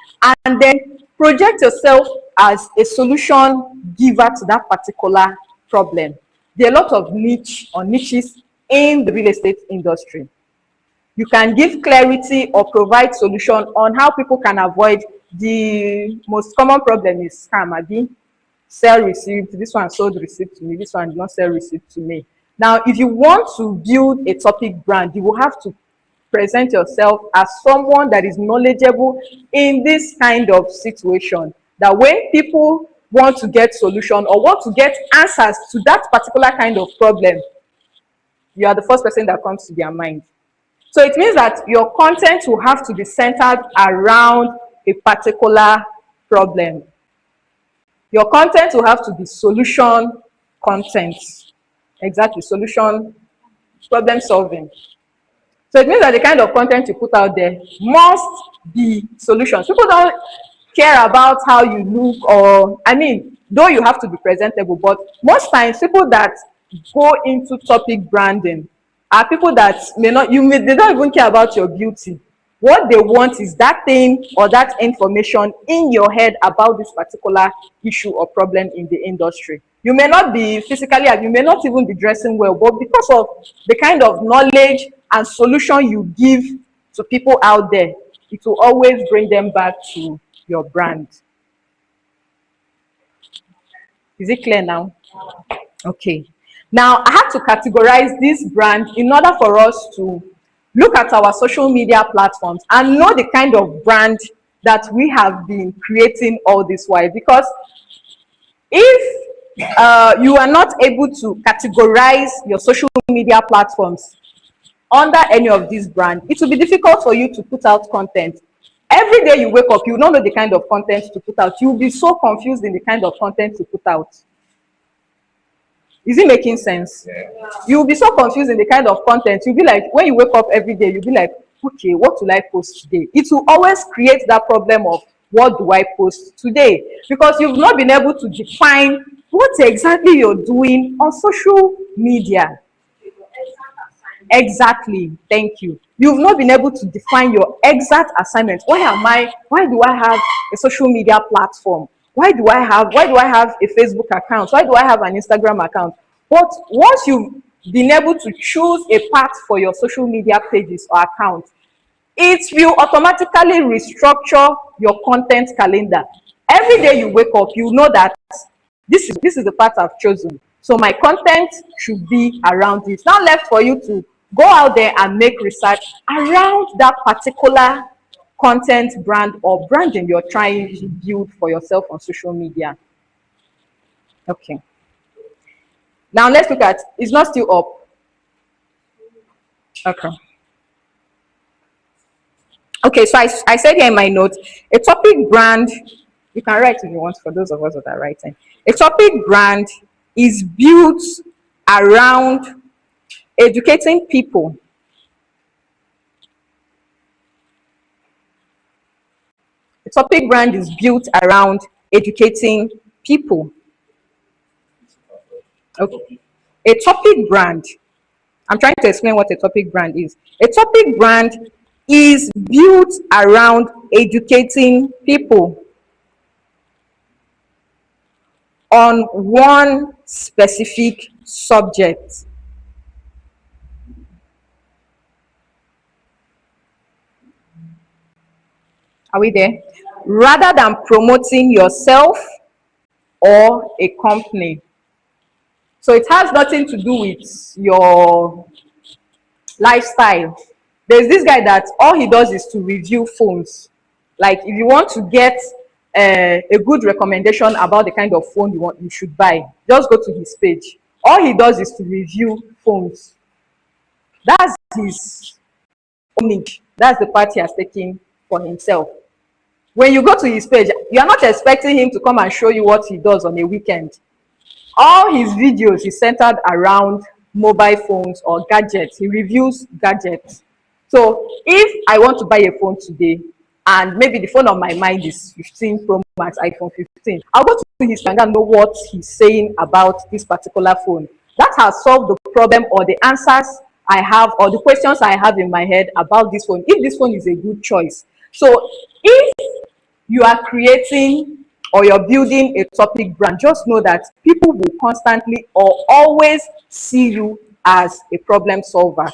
and then project yourself as a solution giver to that particular problem. There are a lot of niche or niches in the real estate industry. You can give clarity or provide solution on how people can avoid the most common problem is scam, abi? Sell receipt, this one sold receipt to me, this one did not sell receipt to me. Now, if you want to build a topic brand, you will have to present yourself as someone that is knowledgeable in this kind of situation, that when people want to get solution or want to get answers to that particular kind of problem, you are the first person that comes to their mind. So it means that your content will have to be centered around a particular problem. Your content will have to be solution content. Exactly, solution, problem solving. So it means that the kind of content you put out there must be solutions. People don't care about how you look, or, I mean, though you have to be presentable, but most times people that go into topic branding are people that they don't even care about your beauty. What they want is that thing or that information in your head about this particular issue or problem in the industry. You may not be physically, you may not even be dressing well, but because of the kind of knowledge and solution you give to people out there, it will always bring them back to your brand. Is it clear now? Okay. Now, I have to categorize this brand in order for us to look at our social media platforms and know the kind of brand that we have been creating all this while. Because if you are not able to categorize your social media platforms under any of these brands, it will be difficult for you to put out content. Every day you wake up, you don't know the kind of content to put out. You'll be so confused in the kind of content to put out. Is it making sense? Yeah. You'll be so confused in the kind of content. You'll be like, when you wake up every day, you'll be like, okay, what will I post today? It will always create that problem of what do I post today? Because you've not been able to define what exactly you're doing on social media. Exactly. Thank you. You've not been able to define your exact assignment. Why do I have a social media platform? why do I have a Facebook account? Why do I have an Instagram account? But once you've been able to choose a path for your social media pages or accounts, it will automatically restructure your content calendar. Every day you wake up, you know that this is the path I've chosen. So my content should be around it. Now left for you to go out there and make research around that particular content brand or branding you're trying to build for yourself on social media. Okay. Now let's look at, it's not still up. Okay. Okay, so I said here in my notes, a topic brand, you can write if you want for those of us that are writing. A topic brand is built around educating people. A topic brand is built around educating people. Okay. A topic brand, I'm trying to explain what a topic brand is. A topic brand is built around educating people on one specific subject. Are we there? Rather than promoting yourself or a company. So it has nothing to do with your lifestyle. There's this guy that all he does is to review phones. Like if you want to get a good recommendation about the kind of phone you should buy, just go to his page. All he does is to review phones. That's his niche. That's the part he has taken for himself. When you go to his page, you are not expecting him to come and show you what he does on a weekend. All his videos is centered around mobile phones or gadgets. He reviews gadgets. So if I want to buy a phone today and maybe the phone on my mind is 15 Pro Max, iPhone 15, I'll go to his channel and know what he's saying about this particular phone. That has solved the problem or the answers I have or the questions I have in my head about this phone, if this phone is a good choice. So if you are creating or you're building a topic brand, just know that people will constantly or always see you as a problem solver,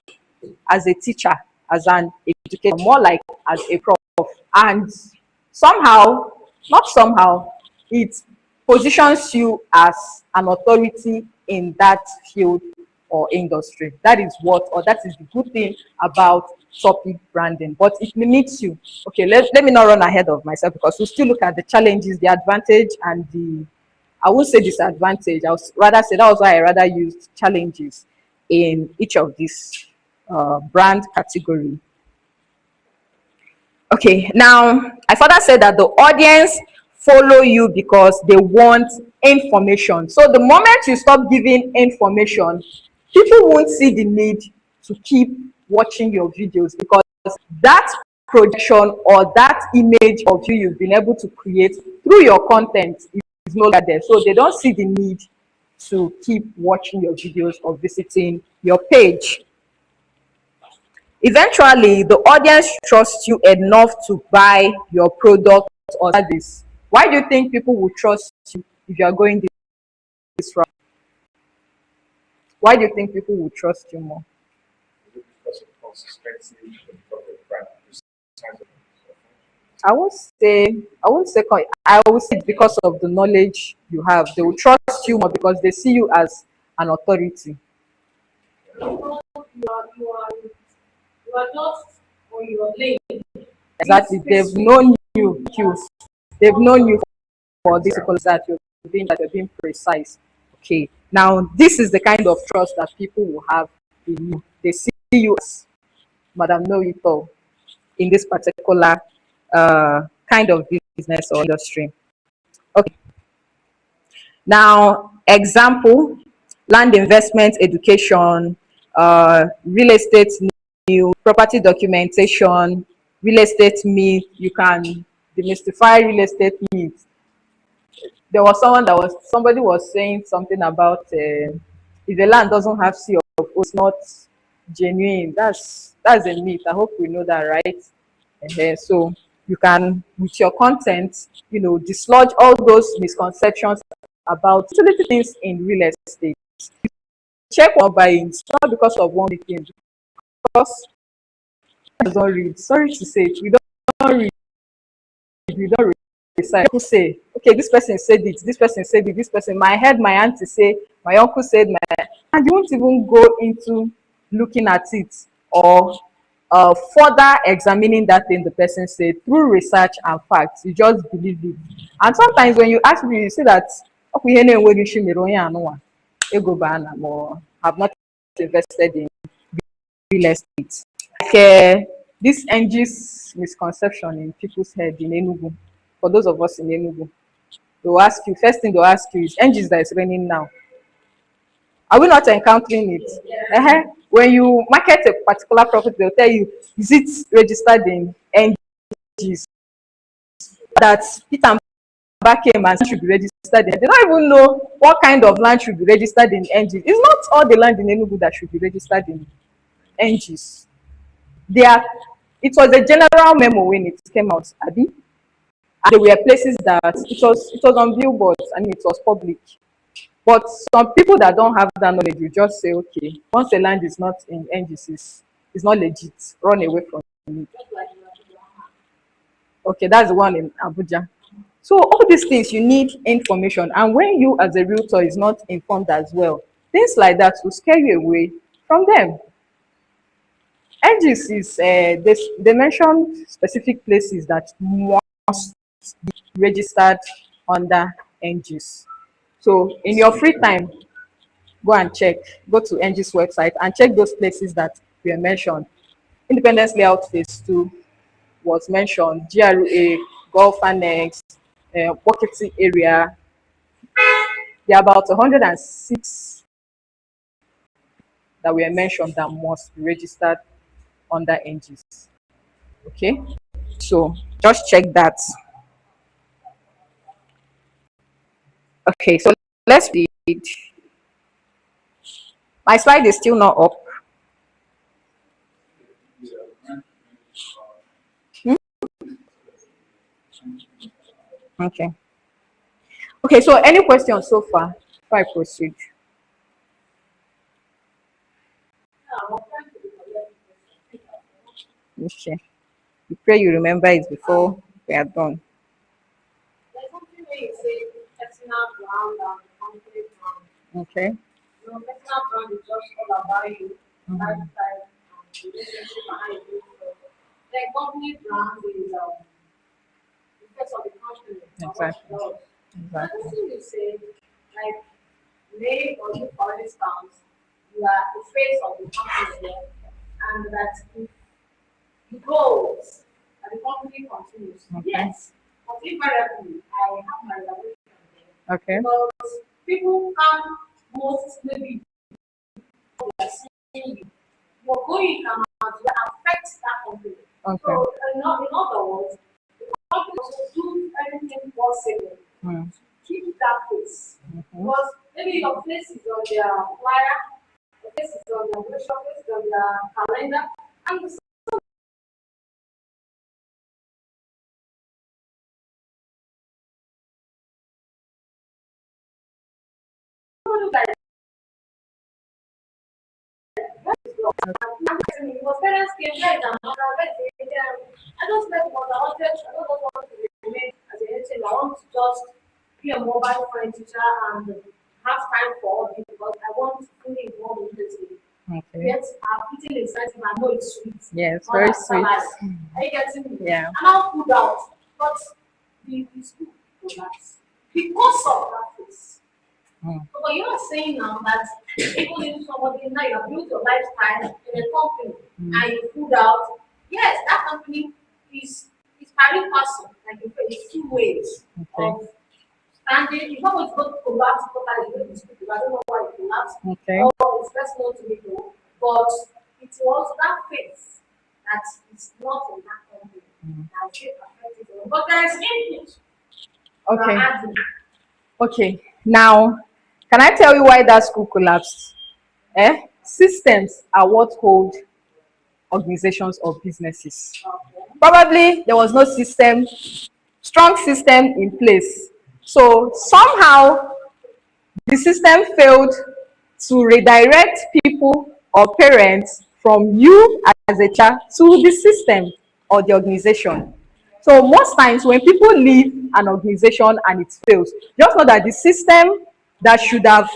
as a teacher, as an educator, more like as a prof. And somehow, not somehow, it positions you as an authority in that field or industry. That is what, or that is the good thing about topic branding, but it limits you. Okay, let me not run ahead of myself because we'll still look at the challenges, the advantage, and the, I won't say disadvantage, I would rather say that was why I rather used challenges in each of these brand category. Okay, now I further said that the audience follow you because they want information. So the moment you stop giving information, people won't see the need to keep watching your videos because that projection or that image of you you've been able to create through your content is no longer there. So they don't see the need to keep watching your videos or visiting your page. Eventually, the audience trusts you enough to buy your product or service. Why do you think people will trust you if you are going this route? Why do you think people will trust you more? Because of consistency, because of practice. I won't say, I will say it's because of the knowledge you have. They will trust you more because they see you as an authority. You are not on your lane. Exactly. They've known you, cues. They've known you for this because that you're being precise. Okay. Now this is the kind of trust that people will have in you. They see you as Madam Know It All in this particular kind of business or industry. Okay. Now, example, land investment, education, real estate new, property documentation, real estate myth. You can demystify real estate myths. There was somebody was saying something about if the land doesn't have C of O, it's not genuine. That's a myth. I hope we know that, right? So You can, with your content, dislodge all those misconceptions about utility things in real estate. Check what buying. It's not because of one big thing. Because we don't read. Sorry to say it, we don't read. We don't read. Research. People say, okay, this person said it, this person said it, this person. My head, my auntie say, my uncle said, and you won't even go into looking at it or further examining that thing the person said through research and facts. You just believe it. And sometimes when you ask me, you say that, okay, ego bana or have not invested in real estate. Like this NG's misconception in people's head in Enugu. For those of us in Enugu, they'll ask you, first thing they'll ask you is NG's that is raining now. Are we not encountering it? When you market a particular property, they'll tell you, is it registered in NG's? That Peter and Papa came and should be registered in. They don't even know what kind of land should be registered in NG's. It's not all the land in Enugu that should be registered in NG's. It was a general memo when it came out, Abi. And there were places that it was on billboards and it was public. But some people that don't have that knowledge will just say, okay, once the land is not in NGCs, it's not legit, run away from it. Okay, that's the one in Abuja. So all these things, you need information. And when you as a realtor is not informed as well, things like that will scare you away from them. NGCs, they mention specific places that must be registered under NGs. So in your free time, go and check, go to NG's website and check those places that were mentioned. Independence Layout Phase 2 was mentioned, GRA, Golf Annex, Bokiti area. There are about 106 that were mentioned that must be registered under NGs. Okay, so just check that. Okay, so let's read. My slide is still not up. Hmm? Okay. Okay, so any questions so far before I proceed? Okay. We pray you remember it before we are done. There's something where you say personal brand and company brand. Okay. Personal brand is just all about you, lifestyle, and relationship and how you do stuff. Then company brand is the face of the company and what it Exactly. does. Exactly. Another thing you say, like May or you for instance, you are the face of the company and that if the goals and the company continues. Okay. Yes, but invariably, I have my reservation there. Okay. Because people can most maybe they are seeing you. Your going can affect that company. Okay. So, in other words, the company also do everything possible Mm. to keep that face. Mhm. Because maybe your face is on their flyer, your face is on their brochure, your face is on their calendar, and somebody like was parents came right now. I just met what I wanted. I don't want to remain as a HM. I want to just be a mobile phone teacher and have time for all this because I want to fully involve in this. Okay. Yet I'm eating exciting. I know it's sweet. Yes, Not very that sweet. salad. Are you getting me? Yeah. And I'll put out. But the school collapsed because of that face. Mm. But you're saying now that even if somebody now you have built your lifestyle in a company and you put out, yes, that company is carrying person, like you say, it's two ways Okay. of standing. It's not going to collapse totally, it's going to speak, I don't know why it collapsed. Okay. Or it's best known to me though. But it was that face that is not in that company. That will affect it. But there is input. Okay. Adding. Okay. Now, can I tell you why that school collapsed? Systems are what hold organizations or businesses. Okay. Probably there was no system, strong system in place. So somehow the system failed to redirect people or parents from you as a child to the system or the organization. So most times when people leave an organization and it fails, just know that the system that should have,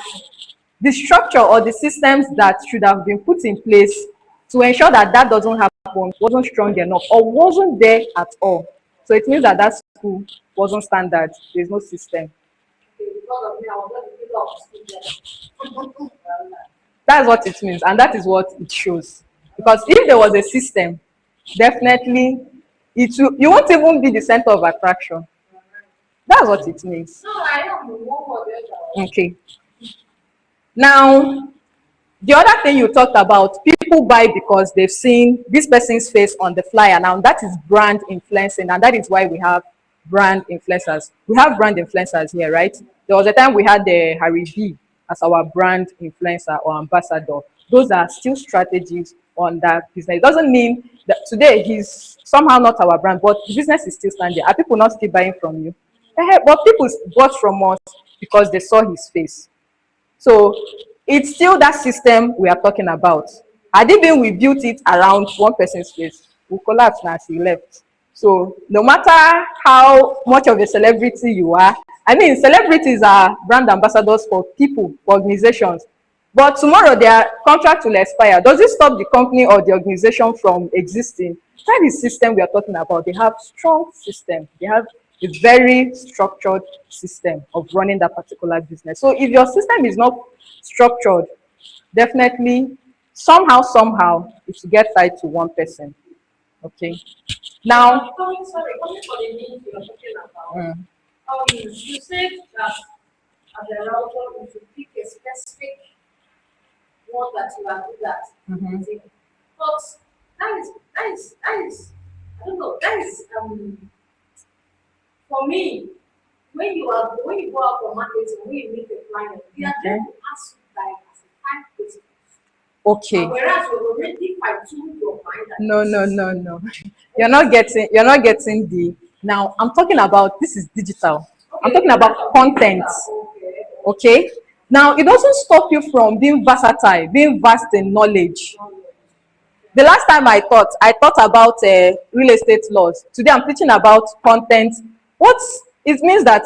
the structure or the systems that should have been put in place to ensure that that doesn't happen wasn't strong enough or wasn't there at all. So it means that that school wasn't standard. There's no system. Okay, because of me, I was not the middle of school. That's what it means, and that is what it shows. Because if there was a system, definitely you won't even be the center of attraction. That's what it means. No, I am one more than that. Okay. Now, the other thing you talked about, people buy because they've seen this person's face on the flyer. Now, that is brand influencing, and that is why we have brand influencers. We have brand influencers here, right? There was a time we had the Harry B as our brand influencer or ambassador. Those are still strategies on that business. It doesn't mean that today he's somehow not our brand, but the business is still standing. Are people not still buying from you? But people bought from us because they saw his face. So it's still that system we are talking about. Had it been we built it around one person's face, we collapsed as he left. So no matter how much of a celebrity you are, I mean, celebrities are brand ambassadors for people, for organizations. But tomorrow their contract will expire. Does it stop the company or the organization from existing? That is system we are talking about. They have strong system. They have a very structured system of running that particular business. So if your system is not structured, definitely somehow it will get tied to one person. Okay. Now, Sorry, coming for the meeting you're talking about. mm, You said that as a router, you should pick a specific one that you are good at. But that is, I don't know, that is for me, when you go out for marketing, when you meet a client, they are okay. going to ask you like as a five questions. Okay. Whereas you're already five tuned your mind that No, no, no, no. You're not getting the, now I'm talking about, this is digital. I'm okay, talking you about content. okay. Okay. Now it doesn't stop you from being versatile, being vast in knowledge. The last time I thought about real estate laws. Today I'm teaching about content. What it means that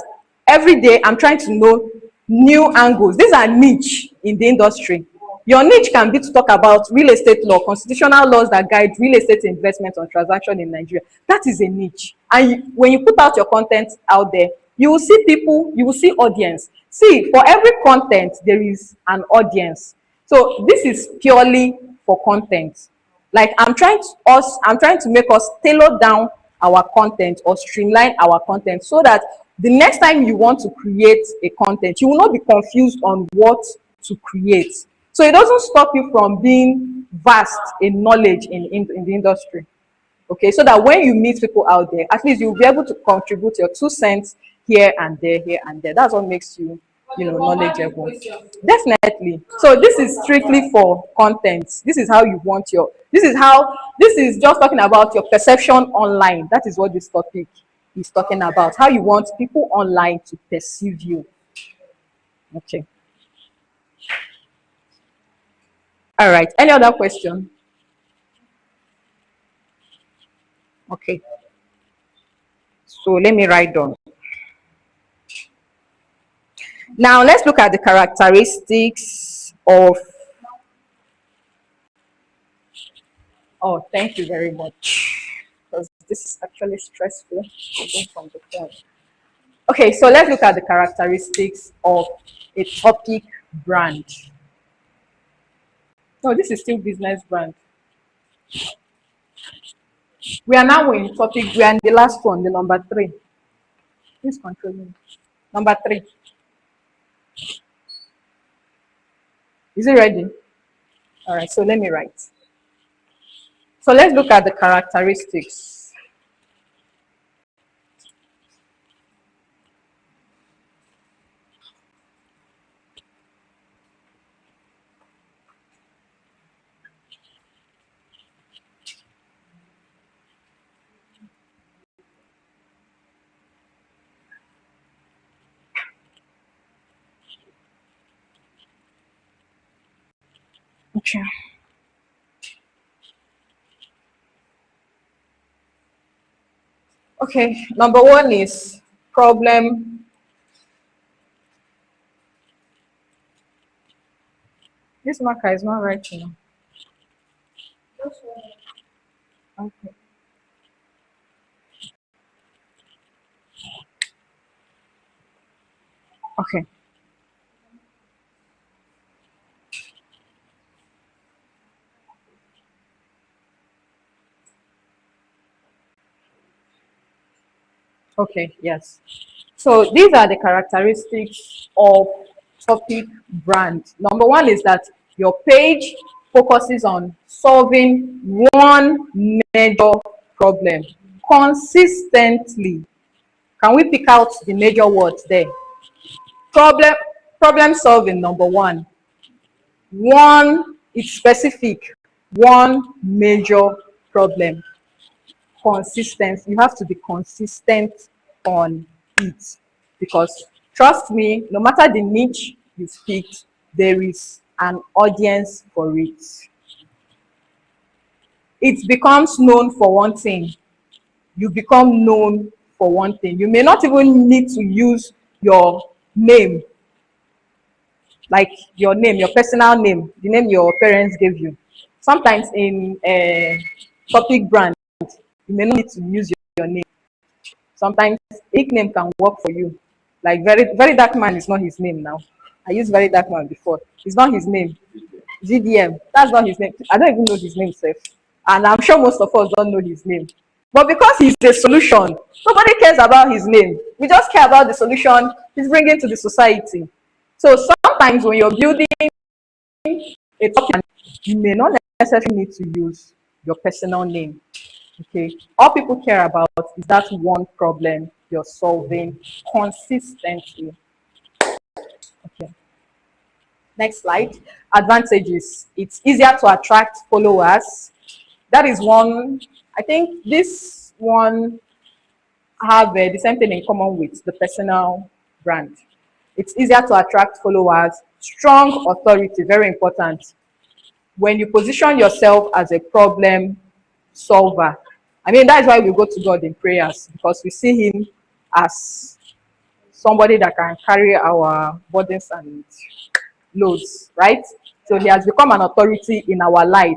every day I'm trying to know new angles. These are niche in the industry. Your niche can be to talk about real estate law, constitutional laws that guide real estate investment on transaction in Nigeria. That is a niche. And when you put out your content out there, you will see people, you will see audience. See, for every content, there is an audience. So this is purely for content. Like I'm trying to make us tailor down our content or streamline our content so that the next time you want to create a content, you will not be confused on what to create. So it doesn't stop you from being vast in knowledge in the industry. Okay, so that when you meet people out there, at least you'll be able to contribute your 2 cents here and there. That's what makes you, knowledgeable. Definitely. So this is strictly for content. This is how you want your, this is just talking about your perception online. That is what this topic is talking about. How you want people online to perceive you. Okay. All right. Any other question? Okay. So let me write down. Now let's look at the characteristics of, oh, thank you very much. Because this is actually stressful going from the phone. Okay, so let's look at the characteristics of a topic brand. No, this is still business brand. We are now in topic, we are in the last one, the number 3. Please control me. Number 3. Is it ready? All right, so let me write. So let's look at the characteristics. Okay. Okay. Number one is problem. This marker is not right, you know. Just one. Okay. Okay. Okay. Yes. So these are the characteristics of topic brand. Number one is that your page focuses on solving one major problem consistently. Can we pick out the major words there? Problem, problem solving, number one. One, it's specific. One major problem. Consistency. You have to be consistent on it, because trust me, no matter the niche you picked, there is an audience for it. It becomes known for one thing. You become known for one thing. You may not even need to use your name, like your name, your personal name, the name your parents gave you. Sometimes in a topic brand, you may not need to use your name. Sometimes nickname can work for you. Like very dark man is not his name now. I used very dark man before. It's not his name. GDM. That's not his name. I don't even know his name, Seth. And I'm sure most of us don't know his name. But because he's a solution, nobody cares about his name. We just care about the solution he's bringing to the society. So sometimes when you're building a topic, you may not necessarily need to use your personal name. Okay, all people care about is that one problem you're solving consistently. Okay, next slide. Advantages. It's easier to attract followers. That is one. I think this one have the same thing in common with the personal brand. It's easier to attract followers. Strong authority, very important. When you position yourself as a problem solver, I mean, that's why we go to God in prayers, because we see him as somebody that can carry our burdens and loads, right? So he has become an authority in our life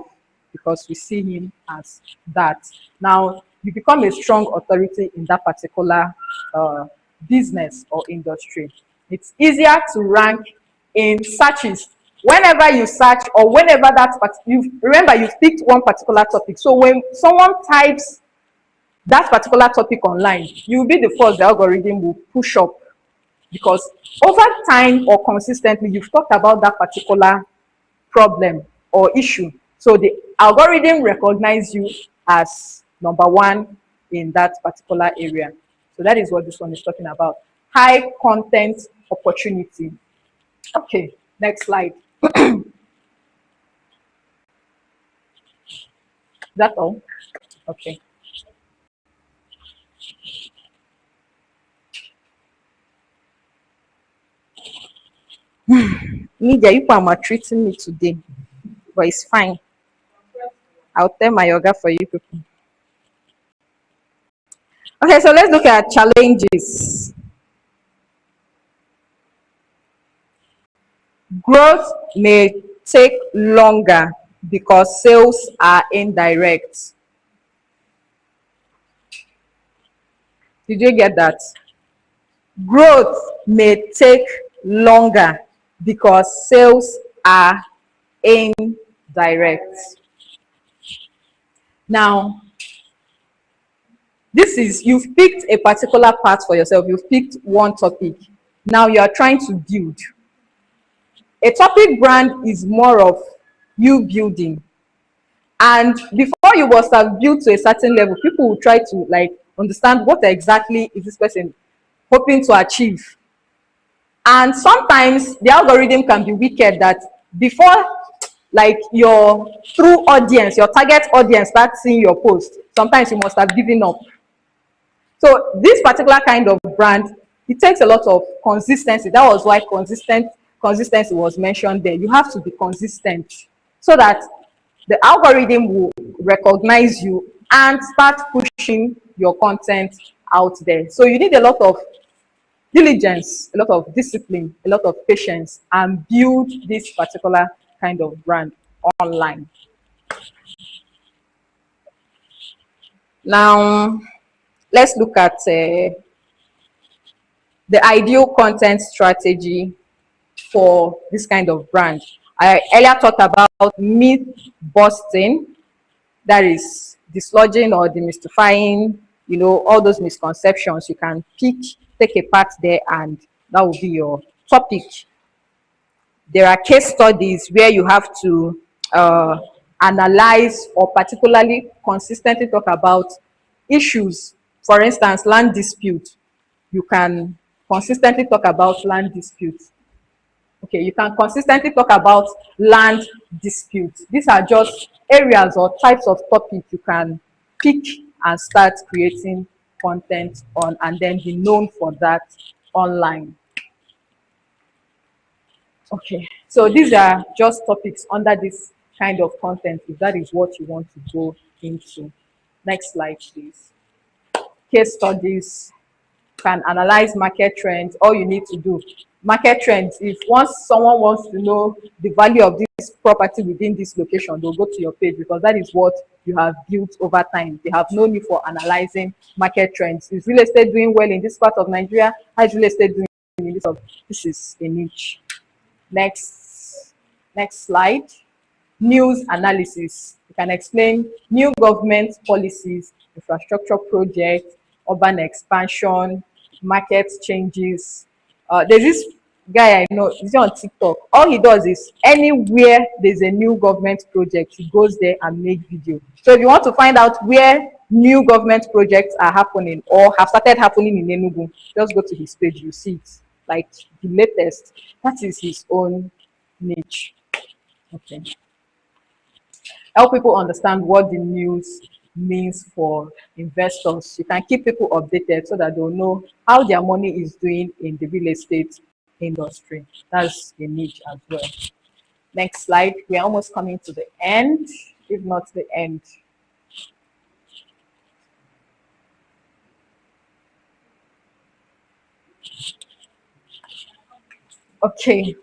because we see him as that. Now, you become a strong authority in that particular business or industry. It's easier to rank in searches. Whenever you search, or whenever you remember, you've picked one particular topic. So when someone types that particular topic online, you will be the first the algorithm will push up, because over time or consistently, you've talked about that particular problem or issue. So the algorithm recognize you as number one in that particular area. So that is what this one is talking about. High content opportunity. Okay, next slide. That's all. Okay. Media, you are maltreating me today, but it's fine. I'll tell my yoga for you people. Okay, so let's look at challenges. Growth may take longer because sales are indirect. Did you get that? Growth may take longer because sales are indirect. Now, this is, you've picked a particular part for yourself, you've picked one topic. Now you are trying to build. A topic brand is more of you building. And before you must have built to a certain level, people will try to like understand what exactly is this person hoping to achieve. And sometimes the algorithm can be wicked, that before like your true audience, your target audience starts seeing your post, sometimes you must have given up. So this particular kind of brand, it takes a lot of consistency. That was why consistency was mentioned there. You have to be consistent. so that the algorithm will recognize you and start pushing your content out there. So you need a lot of diligence, a lot of discipline, a lot of patience, and build this particular kind of brand online. Now, let's look at the ideal content strategy for this kind of brand. I earlier talked about myth busting, that is dislodging or demystifying, all those misconceptions. You can take a part there, and that will be your topic. There are case studies where you have to analyze or particularly consistently talk about issues. For instance, land dispute. You can consistently talk about land disputes. Okay, you can consistently talk about land disputes. These are just areas or types of topics you can pick and start creating content on, and then be known for that online. Okay, so these are just topics under this kind of content, if that is what you want to go into. Next slide, please. Case studies. Can analyze market trends. All you need to do, market trends, if once someone wants to know the value of this property within this location, they'll go to your page, because that is what you have built over time. They have no need for analyzing market trends. Is real estate doing well in this part of Nigeria? How is real estate doing in this? This is a niche. Next slide. News analysis. You can explain new government policies, infrastructure projects, urban expansion, market changes. There's this guy I know, he's on TikTok. All he does is anywhere there's a new government project, he goes there and make video. So if you want to find out where new government projects are happening or have started happening in Enugu, just go to his page, you see it. Like the latest, that is his own niche. Okay. Help people understand what the news means for investors. You can keep people updated so that they'll know how their money is doing in the real estate industry. That's a niche as well. Next slide. We're almost coming to the end, if not the end. Okay.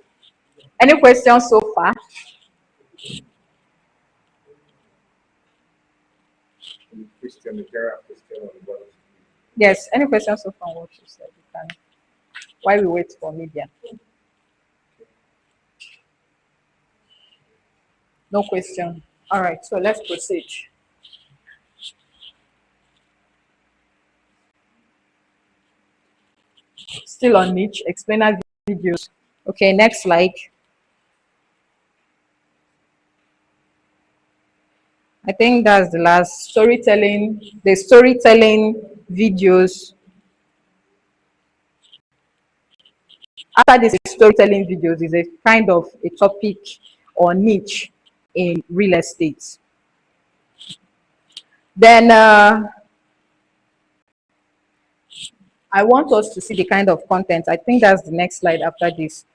Any questions so far? Christian, if there are questions on what Yes. Any questions so far on what you said? You can. While we wait for media. No question. All right. So let's proceed. Still on niche. Explainer videos. Okay. Next slide. I think that's the last. Storytelling. The storytelling videos. After this, storytelling videos is a kind of a topic or niche in real estate. Then I want us to see the kind of content. I think that's the next slide after this.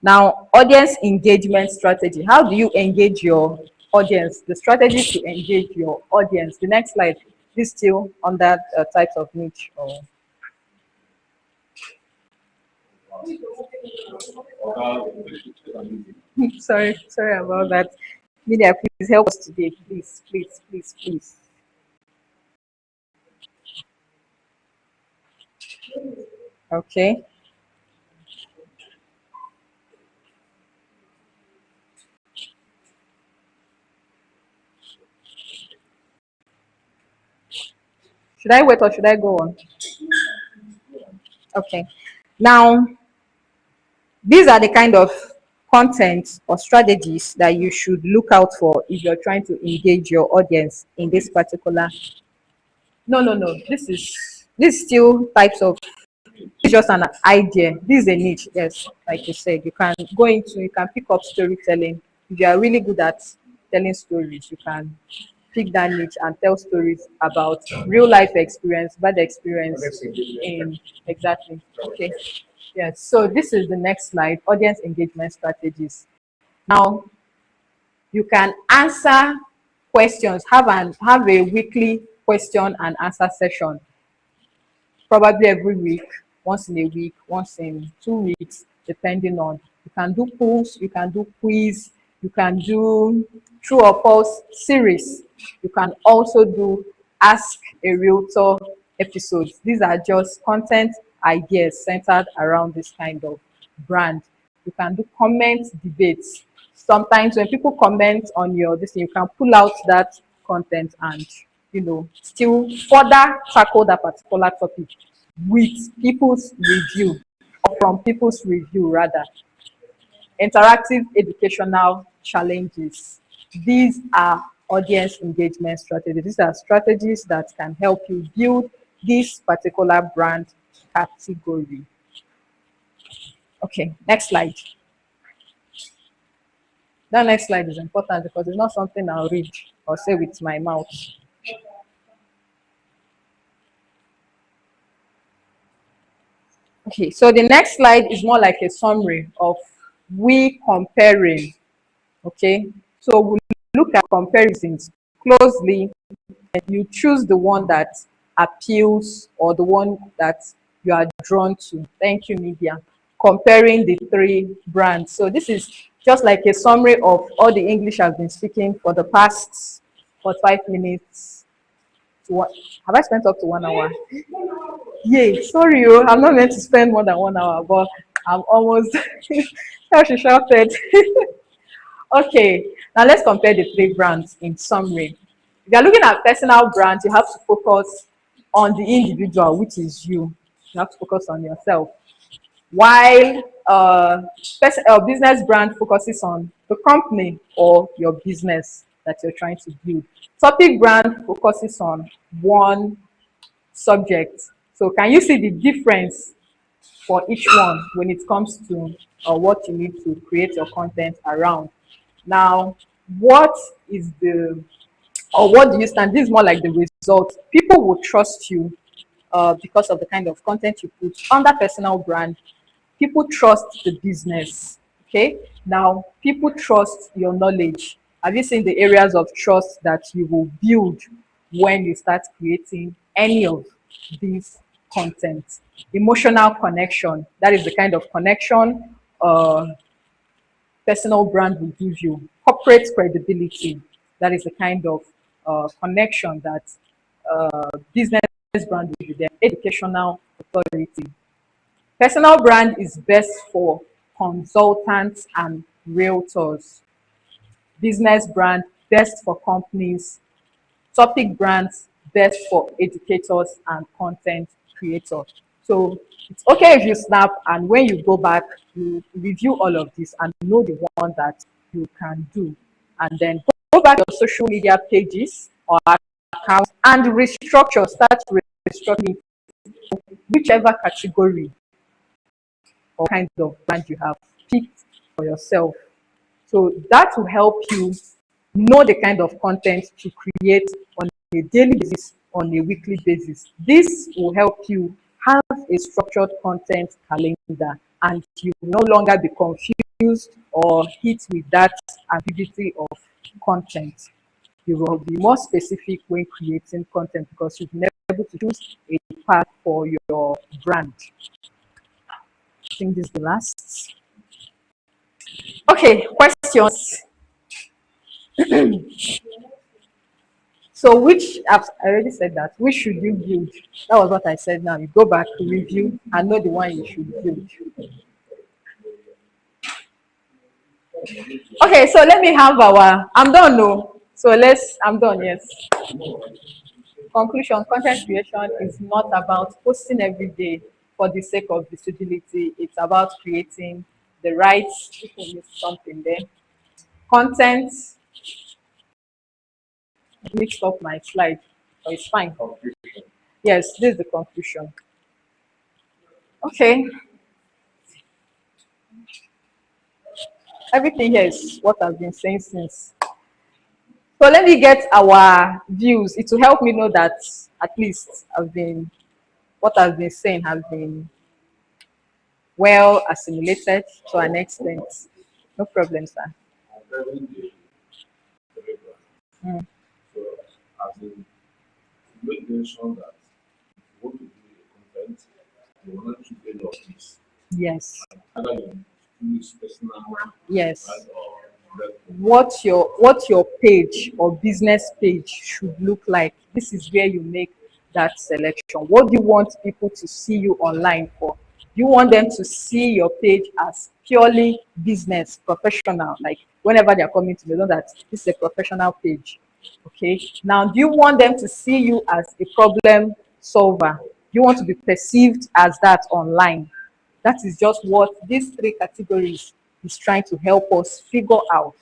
Now, audience engagement strategy. How do you engage your audience? The strategy to engage your audience. The next slide is still on that types of niche. Or sorry about that. Media, please help us today. Please. Okay. Should I wait or should I go on? Okay. Now, these are the kind of content or strategies that you should look out for if you're trying to engage your audience in this particular. No. This is still types of. It's just an idea. This is a niche. Yes, like you said, you can pick up storytelling. If you are really good at telling stories, you can pick that niche and tell stories about real life experience, bad experience in exactly. Okay. Yes. So this is the next slide, audience engagement strategies. Now, You can answer questions, have a weekly question and answer session, probably every week, once in a week, once in 2 weeks, depending on. You can do polls, you can do quiz, you can do true or false series. You can also do ask a realtor episodes. These are just content ideas centered around this kind of brand. You can do comment debates. Sometimes when people comment on your this thing, you can pull out that content and still further tackle that particular topic with people's review, or from people's review rather. Interactive educational challenges. These are audience engagement strategies. These are strategies that can help you build this particular brand category. Okay, next slide. That next slide is important because it's not something I'll read or say with my mouth. Okay, so the next slide is more like a summary of we comparing. Okay, so we look at comparisons closely and you choose the one that appeals or the one that you are drawn to. Thank you, Media. Comparing the three brands. So this is just like a summary of all the English I've been speaking for the past 45 minutes. To what? Have I spent up to 1 hour? Yay, sorry, I'm not meant to spend more than 1 hour, but I'm almost. How she shouted. Okay, now let's compare the three brands in summary. If you're looking at personal brands, you have to focus on the individual, which is you. You have to focus on yourself. While business brand focuses on the company or your business that you're trying to build. Topic brand focuses on one subject. So can you see the difference for each one when it comes to what you need to create your content around? Now, what is the, or what do you stand? This is more like the result. People will trust you because of the kind of content you put under personal brand. People trust the business. Okay. Now, people trust your knowledge. Have you seen the areas of trust that you will build when you start creating any of these content? Emotional connection. That is the kind of connection personal brand will give you. Corporate credibility, that is the kind of connection that business brand will give them. Educational authority. Personal brand is best for consultants and realtors. Business brand best for companies. Topic brands best for educators and content creators. So it's okay if you snap and when you go back, you review all of this and know the one that you can do. And then go back to your social media pages or accounts and restructure, start restructuring whichever category or kind of brand you have picked for yourself. So that will help you know the kind of content to create on a daily basis, on a weekly basis. This will help you have a structured content calendar and you will no longer be confused or hit with that ambiguity of content. You will be more specific when creating content because you've been able to choose a path for your brand. I think this is the last. Okay, questions. So which, I already said that, which should you build? That was what I said now. You go back to review and know the one you should build. Okay, so let me have I'm done, no. So I'm done, yes. Conclusion, content creation is not about posting every day for the sake of visibility. It's about creating the right, something there. Content, mixed up my slide, but it's fine. Yes, this is the conclusion. Okay, everything here is what I've been saying since. So let me get our views. It will help me know that at least what I've been saying has been well assimilated to an extent. No problem, sir. So, as in, you made mention that if you want to do a content, you want to do a lot of this. Yes. Either you use personal, right, Yes. or that. What your page or business page should look like. This is where you make that selection. What do you want people to see you online for? You want them to see your page as purely business professional, like whenever they are coming to, they know that this is a professional page. Okay, now do you want them to see you as a problem solver? You want to be perceived as that online? That is just what these three categories is trying to help us figure out.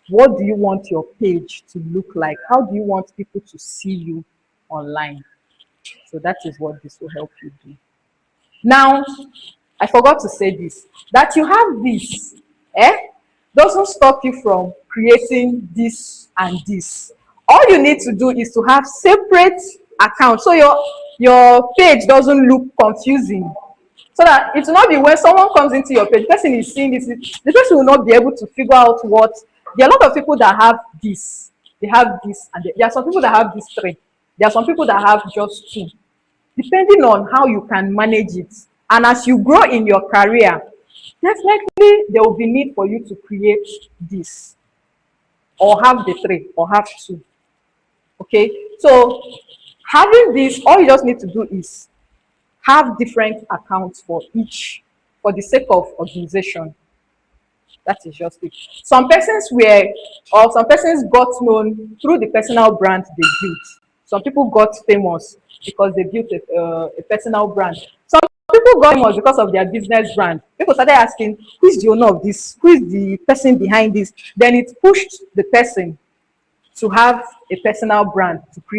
What do you want your page to look like? How do you want people to see you online? So that is what this will help you do. Now, I forgot to say this, that you have this, eh, doesn't stop you from creating this and this. All you need to do is to have separate accounts so your page doesn't look confusing. So that it will not be when someone comes into your page, the person is seeing this, the person will not be able to figure out what. There are a lot of people that have this, they have this, and there are some people that have these three. There are some people that have just two, depending on how you can manage it. And as you grow in your career, definitely there will be need for you to create this, or have the three, or have two. Okay, so having this, all you just need to do is have different accounts for each, for the sake of organization. That is just it. Some persons were, or some persons got known through the personal brand they built. Some people got famous because they built a personal brand. Some people got famous because of their business brand. People started asking, who is the owner of this? Who is the person behind this? Then it pushed the person to have a personal brand, to create